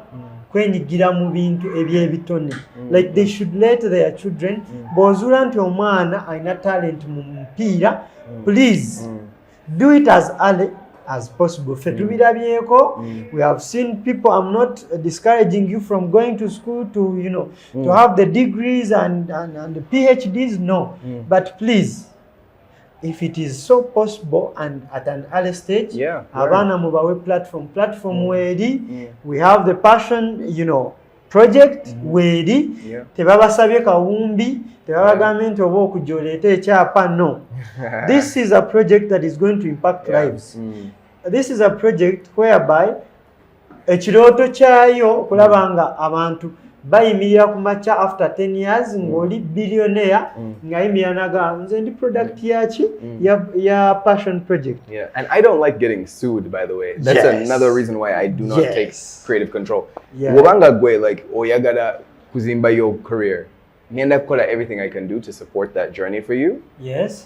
kwenyigira mu bintu ebyebitone. Like they should let their children, bw'ozuula nti omwana alina talent mu mupiira, please do it as early as possible. We have seen people. I'm not discouraging you from going to school to to have the degrees and the PhDs. No, but please, if it is so possible and at an early stage, abana mubawe platform wedi, we have the passion, project wedi, tebabasabye kawumbi, tebabagambe nti oba okujoleta ekyapa, no. This is a project that is going to impact lives. This is a project whereby ekirooto kyayo kulaba nga abantu bayimirira ku macha after 10 years ng'oli billionaire ng'ayimirira naga nze ndi product yaki ya passion project. And I don't like getting sued, by the way. That's another reason why I do not take creative control. Wobanga gwe like oyagala kuzimba your career, ngenda kukola everything I can do to support that journey for you.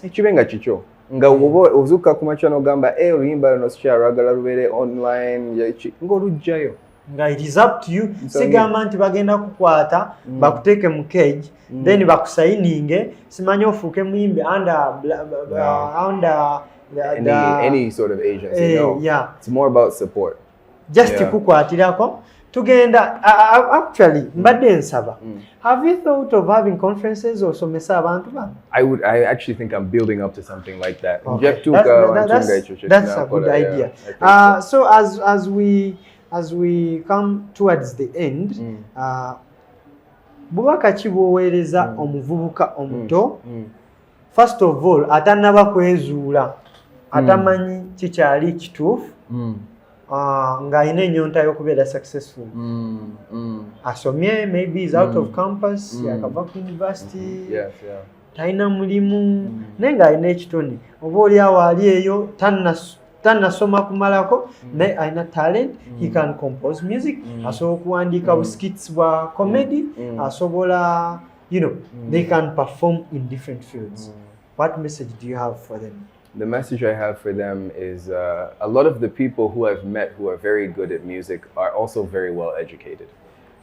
Ekibenga chicho nga ozuka ku macha no gamba oluyimba no sikyalwagala lubere online ng'olugjayo. It is up to you. Sigamba nti bagenda kukwata bakuteke mu cage then bakusayininge simanyi ofuuke muyimbi under any sort of agency. It's more about support. Just kukwatirako tugenda actually mbadde nsaba. Have you thought of having conferences or somesa abantu ba? I actually think I'm building up to something like that. That's a good idea. So as we come towards the end, bubaka ki bwoweereza omuvubuka omuto, first of all atanaba kwezuula, atamanyi kikyali kituufu, ng'alina ennyonta y'okubeera successful. Asomye, maybe is out of campus, yakava ku university, talina mulimu, naye ng'alina ekitone, oba oliawo ali eyo tannasoma kumalako, naye alina talent, he can compose music, asobola okuwandiika skits bwa comedy, asobola, they can perform in different fields. What message do you have for them? The message I have for them is a lot of the people who I've met who are very good at music are also very well educated.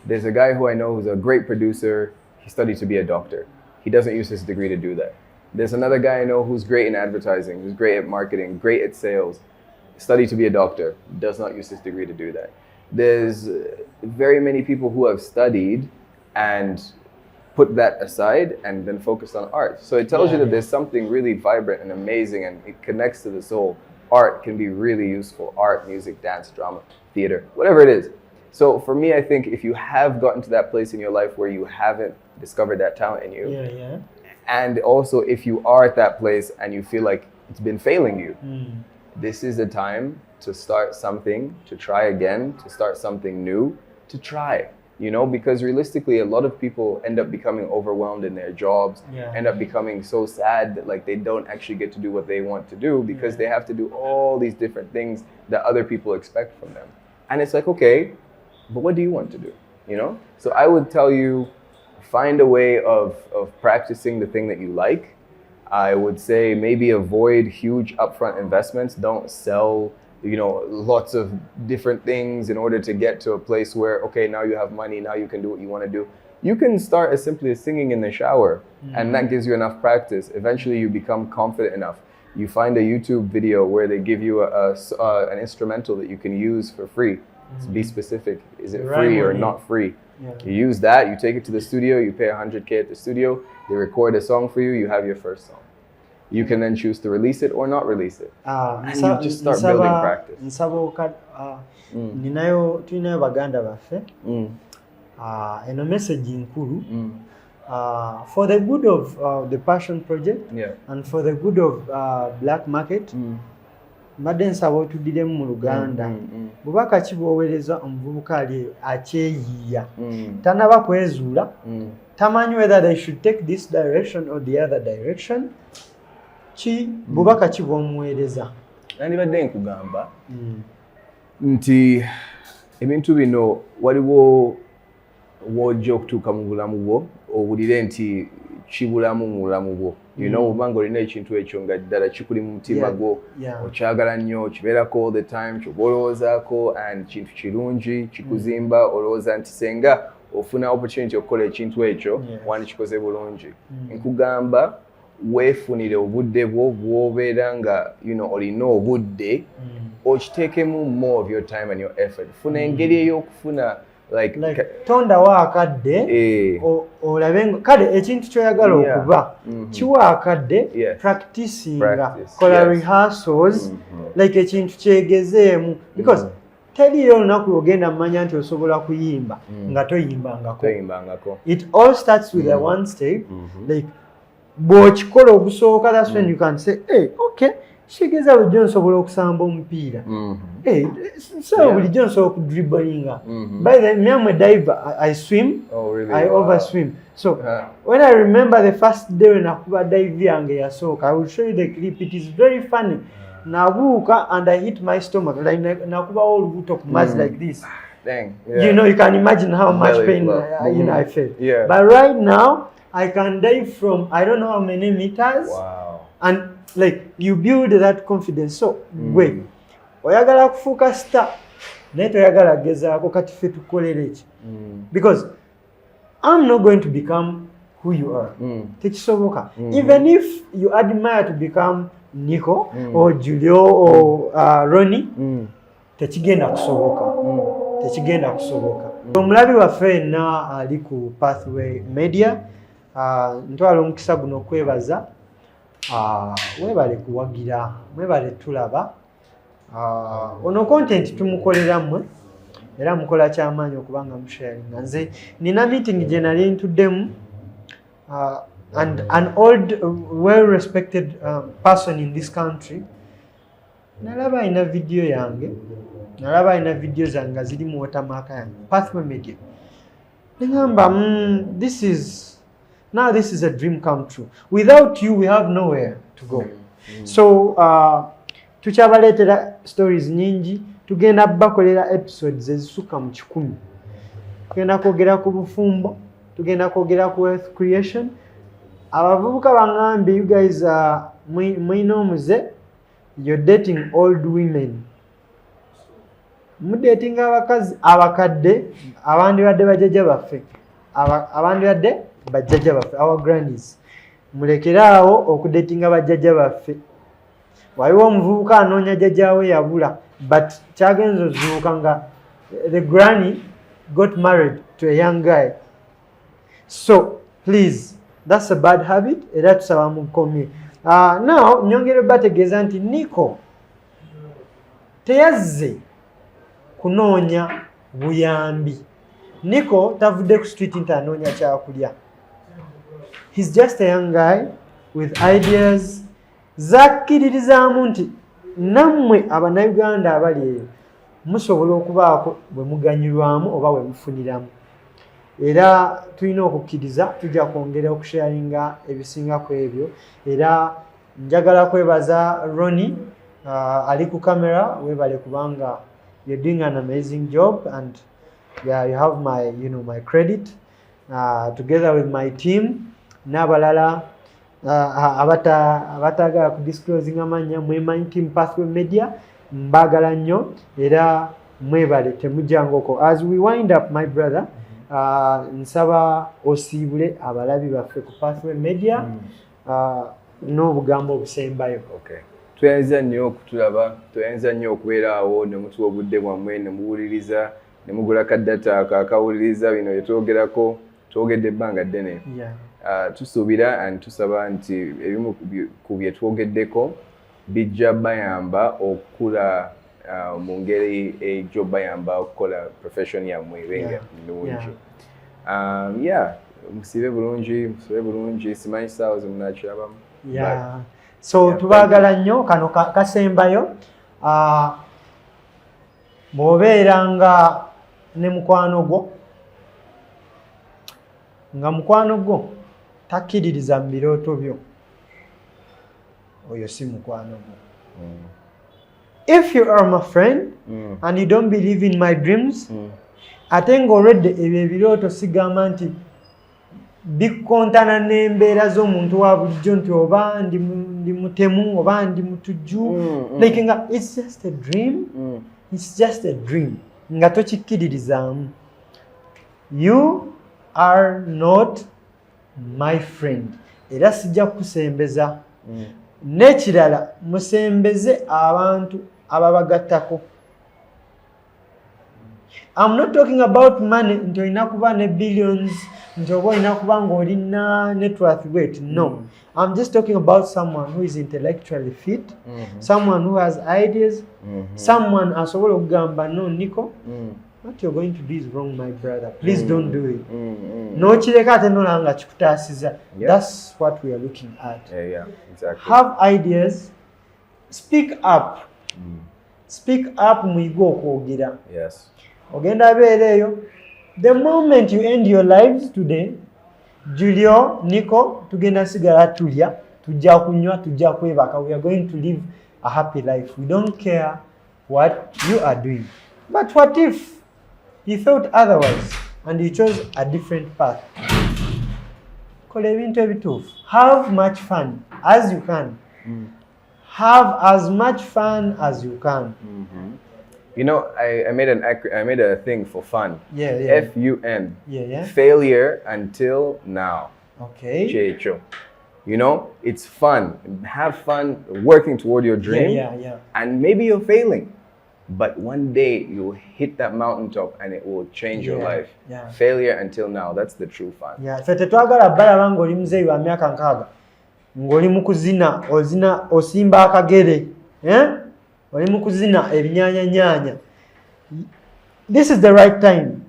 There's a guy who I know who's a great producer. He studied to be a doctor. He doesn't use his degree to do that. There's another guy I know who's great in advertising, who's great at marketing, great at sales, studied to be a doctor, does not use his degree to do that. There's very many people who have studied and put that aside and then focused on art. So it tells you that there's something really vibrant and amazing and it connects to the soul. Art can be really useful. Art, music, dance, drama, theater, whatever it is. So for me, I think if you have gotten to that place in your life where you haven't discovered that talent in you, and also if you are at that place and you feel like it's been failing you, this is the time to start something, to try again, to start something new, to try. Because realistically, a lot of people end up becoming overwhelmed in their jobs, end up becoming so sad that like they don't actually get to do what they want to do because they have to do all these different things that other people expect from them. And it's like, okay, but what do you want to do? So I would tell you, find a way of practicing the thing that you like. I would say maybe avoid huge upfront investments. Don't sell lots of different things in order to get to a place where, okay, now you have money, now you can do what you want to do. You can start as simply as singing in the shower, and that gives you enough practice. Eventually you become confident enough. You find a YouTube video where they give you an instrumental that you can use for free. So be specific. Is it free or not free? You use that, you take it to the studio, you pay $100K at the studio, they record a song for you, you have your first song. You can then choose to release it or not release it. And you just start building practice. Tulinayo baganda baffe. Eno message nkulu. For the good of the passion project and for the good of black market, mbadde nsaba otuddiremu mu Luganda. Bubaka ki bw'oweereza omuvubuka ali akyeyiiya, tanaba kwezuula, tamanyi whether they should take this direction or the other direction. Bubaka ki bw'omuweereza? Nandibadde nkugamba nti ebintu bino waliwo w'ojja okutuuka mu bulamu bwo owulire nti kibulamu mu bulamu bwo. Obanga olina ekintu ekyo nga ddala kikuli mu mutima gwo, okyagala nnyo, okibeerako all the time, kyoba olowoozaako and kintu kirungi, kikuzimba, olowooza nti senga ofuna opportunity okukola ekintu ekyo wandikikoze bulungi. Nkugamba weefunire obudde bwo bw'obeera nga olina obudde, okiteekemu more of your time and your effort. Funa engeri ey'okufuna like tondawo akadde olabe kale ekintu kyoyagala okuba kiwa akadde practicinga kola rehearsals like ekintu kyegezeemu because teriyo olunaku lwogenda mmanya nti osobola kuyimba nga toyimbangako. It all starts with a one step like bw'okikola ogusooka that's when you can say hey okay kigeza bulijjo nsobola okusamba omupiira so bulijjo nsobola okudriblinga by the me I'm a diver I swim I overswim so when I remember the first day when nakuba dive yange yasooka I will show you the clip. It is very funny. Nabuuka and I hit my stomach like nakuba olubuto ku mazzi like this. Dang. You know, you can imagine how much pain you know I felt. But right now I can dive from I don't know how many meters. Wow. And like you build that confidence. So gwe oyagala kufuuka star naye toyagala gezaako kati ffe tukolere eki because I'm not going to become who you are. Tekisoboka. Even if you admire to become Nico or Julio or Ronnie tekigenda kusoboka. Tekigenda kusoboka. Omulabi waffe na ali ku Pathway Media ntwala omukisa guno okwebaza mwebale kuwagira mwebale tulaba ono content tumukolera mmwe era mukola kyamaanyi okubanga musharinga nze nina meeting gye nali ntuddemu and an old well respected person in this country nalaba ina video yange nalaba ina video zange ziri mu watermark yange Pathway Media ningamba this is a dream come true. Without you, we have nowhere to go. So, tukyabaleetera stories nyingi, tugenda bakolera episodes ezisuka mu 10. Tugenda kwogera ku bufumbo, tugenda kwogera ku wealth creation. Abavubuka bangambye, you guys mwine omuze, you're dating old women. Mudating abakazi abakadde, abandi badde bajjajja baffe. Abandi badde bajjajja baffe our grannies mulekeraawo okudatinga bajjajja baffe waliwo omuvubuka anoonya jjajjaawe yabula but kyagenza ozuuka nga the granny got married to a young guy so please that's a bad habit era tusaba mukomye now nyongere bategeeza nti Nico teyazze kunoonya buyambi Nico tavudde ku street nti anoonya kyakulya. He's just a young guy with ideas zakkiririzaamu nti nammwe Abannayuganda abali eyo musobola okubaako bwe muganyulwamu oba bwe mufuniramu. Era tulina okukkiriza tujja kwongera okusharinga ebisinga ku ebyo. Era njagala kwebaza Ronnie ali ku camera weebale kubanga you're doing an amazing job and yeah, you have my, my credit together with my team. N'abalala abatagala ku disclosing amanya mwemanyi team Pathway Media mbagala nnyo era mwebale temujjangoko. As we wind up my brother nsaba osiibule abalabi baffe ku Pathway Media n'obugambo obusembayo. Okay. Tuyanza nnyo okutulaba, tuyanza nnyo okubeera awo ne mutuwa obudde bwammwe ne muwuliriza ne mugula kaddata akawuliriza bino bye twogerako twogedde ebbanga ddene. Tusuubira and tusaba nti ebimu ku bye twogeddeko bijja bayamba okukula mu ngeri ejjo bayamba okukola profession yammwe ebenga nnungi. Musibe bulungi simanyi ssaawa ze munaakirabamu. So tubaagala nnyo kano kasembayo bw'obeeranga ne mukwano gwo nga mukwano gwo takkiririza mu birooto byo oyo si mukwano gwo. If you are my friend and you don't believe in my dreams ate ng'olwedde ebyo ebirooto sigamba nti bikontana n'embeera z'omuntu wa bulijjo nti oba ndi mutemu oba ndi mutujju like nga it's just a dream. It's just a dream. Nga tokikkiririzaamu. You are not my friend. Era sijja kusembeza. N'ekirala musembeze abantu ababagattako. I'm not talking about money nti olina kuba ne billions nti oba olina kuba ng'olina net worth weight. No. I'm just talking about someone who is intellectually fit, someone who has ideas, someone asobola okugamba no Nico, what you're going to do is wrong, my brother. Please don't do it. No kireka ate nolanga kikutaasiza. That's what we are looking at. Yeah, exactly. Have ideas. Speak up. Speak up muyiga okwogera. Yes. Ogenda abeereyo. The moment you end your lives today, Julio, Nico, tugenda sigala tulya, tujja kunywa, tujja kwebaka. We are going to live a happy life. We don't care what you are doing. But what if you thought otherwise and you chose a different path? Kola ebintu ebituufu. Have much fun as you can. Have as much fun as you can. You know, I made a thing for fun. Yeah. FUN. Yeah. Failure until now. Okay. Checho. You know, it's fun. Have fun working toward your dream. Yeah. And maybe you're failing, but one day you'll hit that mountaintop and it will change your life. Yeah. Failure until now. That's the true fun. Yeah. Fete twagala balaba ng'oli muzeeyi wa myaka 6. Ng'oli mu kuzina, osimba akagere. Oli mu kuzina ebinyaanya. This is the right time.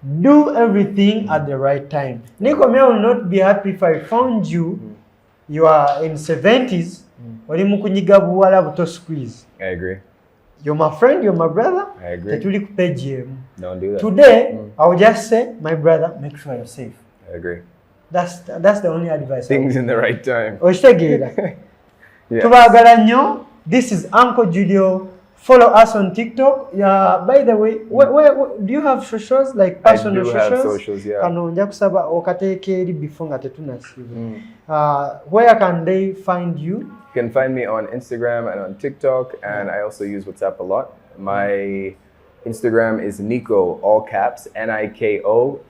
Do everything at the right time. Nico, I will not be happy if I found you are in 70s, oli mu kunyiga buwala buto squeeze. I agree. You're my friend, you're my brother. I agree. Tetuli ku page yemu. Don't do that. Today, I will just say, my brother, make sure you're safe. I agree. That's the only advice. Things in the right time. Okitegeera. Yes. Tubagala nnyo. This is Uncle Julio. Follow us on TikTok. Yeah. By the way, where do you have socials, like personal socials? I do have socials, yeah. Kano nja kusaba okateeka eri before nga tetunasiba. Where can they find you? You can find me on Instagram and on TikTok, and I also use WhatsApp a lot. My Instagram is Nico, all caps, NIKO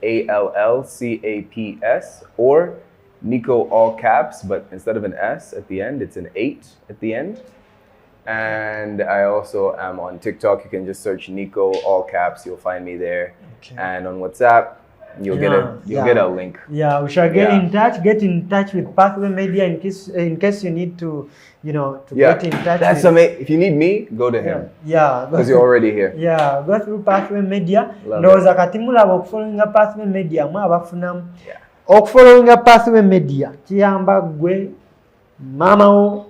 ALLCAPS, or Nico, all caps, but instead of an S at the end, it's an 8 at the end. And I also am on TikTok. You can just search Nico, all caps. You'll find me there. Okay. And on WhatsApp, you'll get a link. Yeah, we shall get in touch. Get in touch with Pathway Media in case you need to, get in touch. That's amazing. If you need me, go to him. Yeah, because you're already here. Yeah, go through Pathway Media. Ndoza kati mulaba okufollowinga Pathway Media mu abafunamu. Okufollowinga Pathway Media kiyamba gwe, mama wo,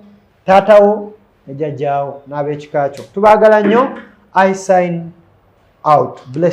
tata wo, ejjajjaawo n'ab'ekika kyo. Tubaagala nnyo. I sign out. Bless.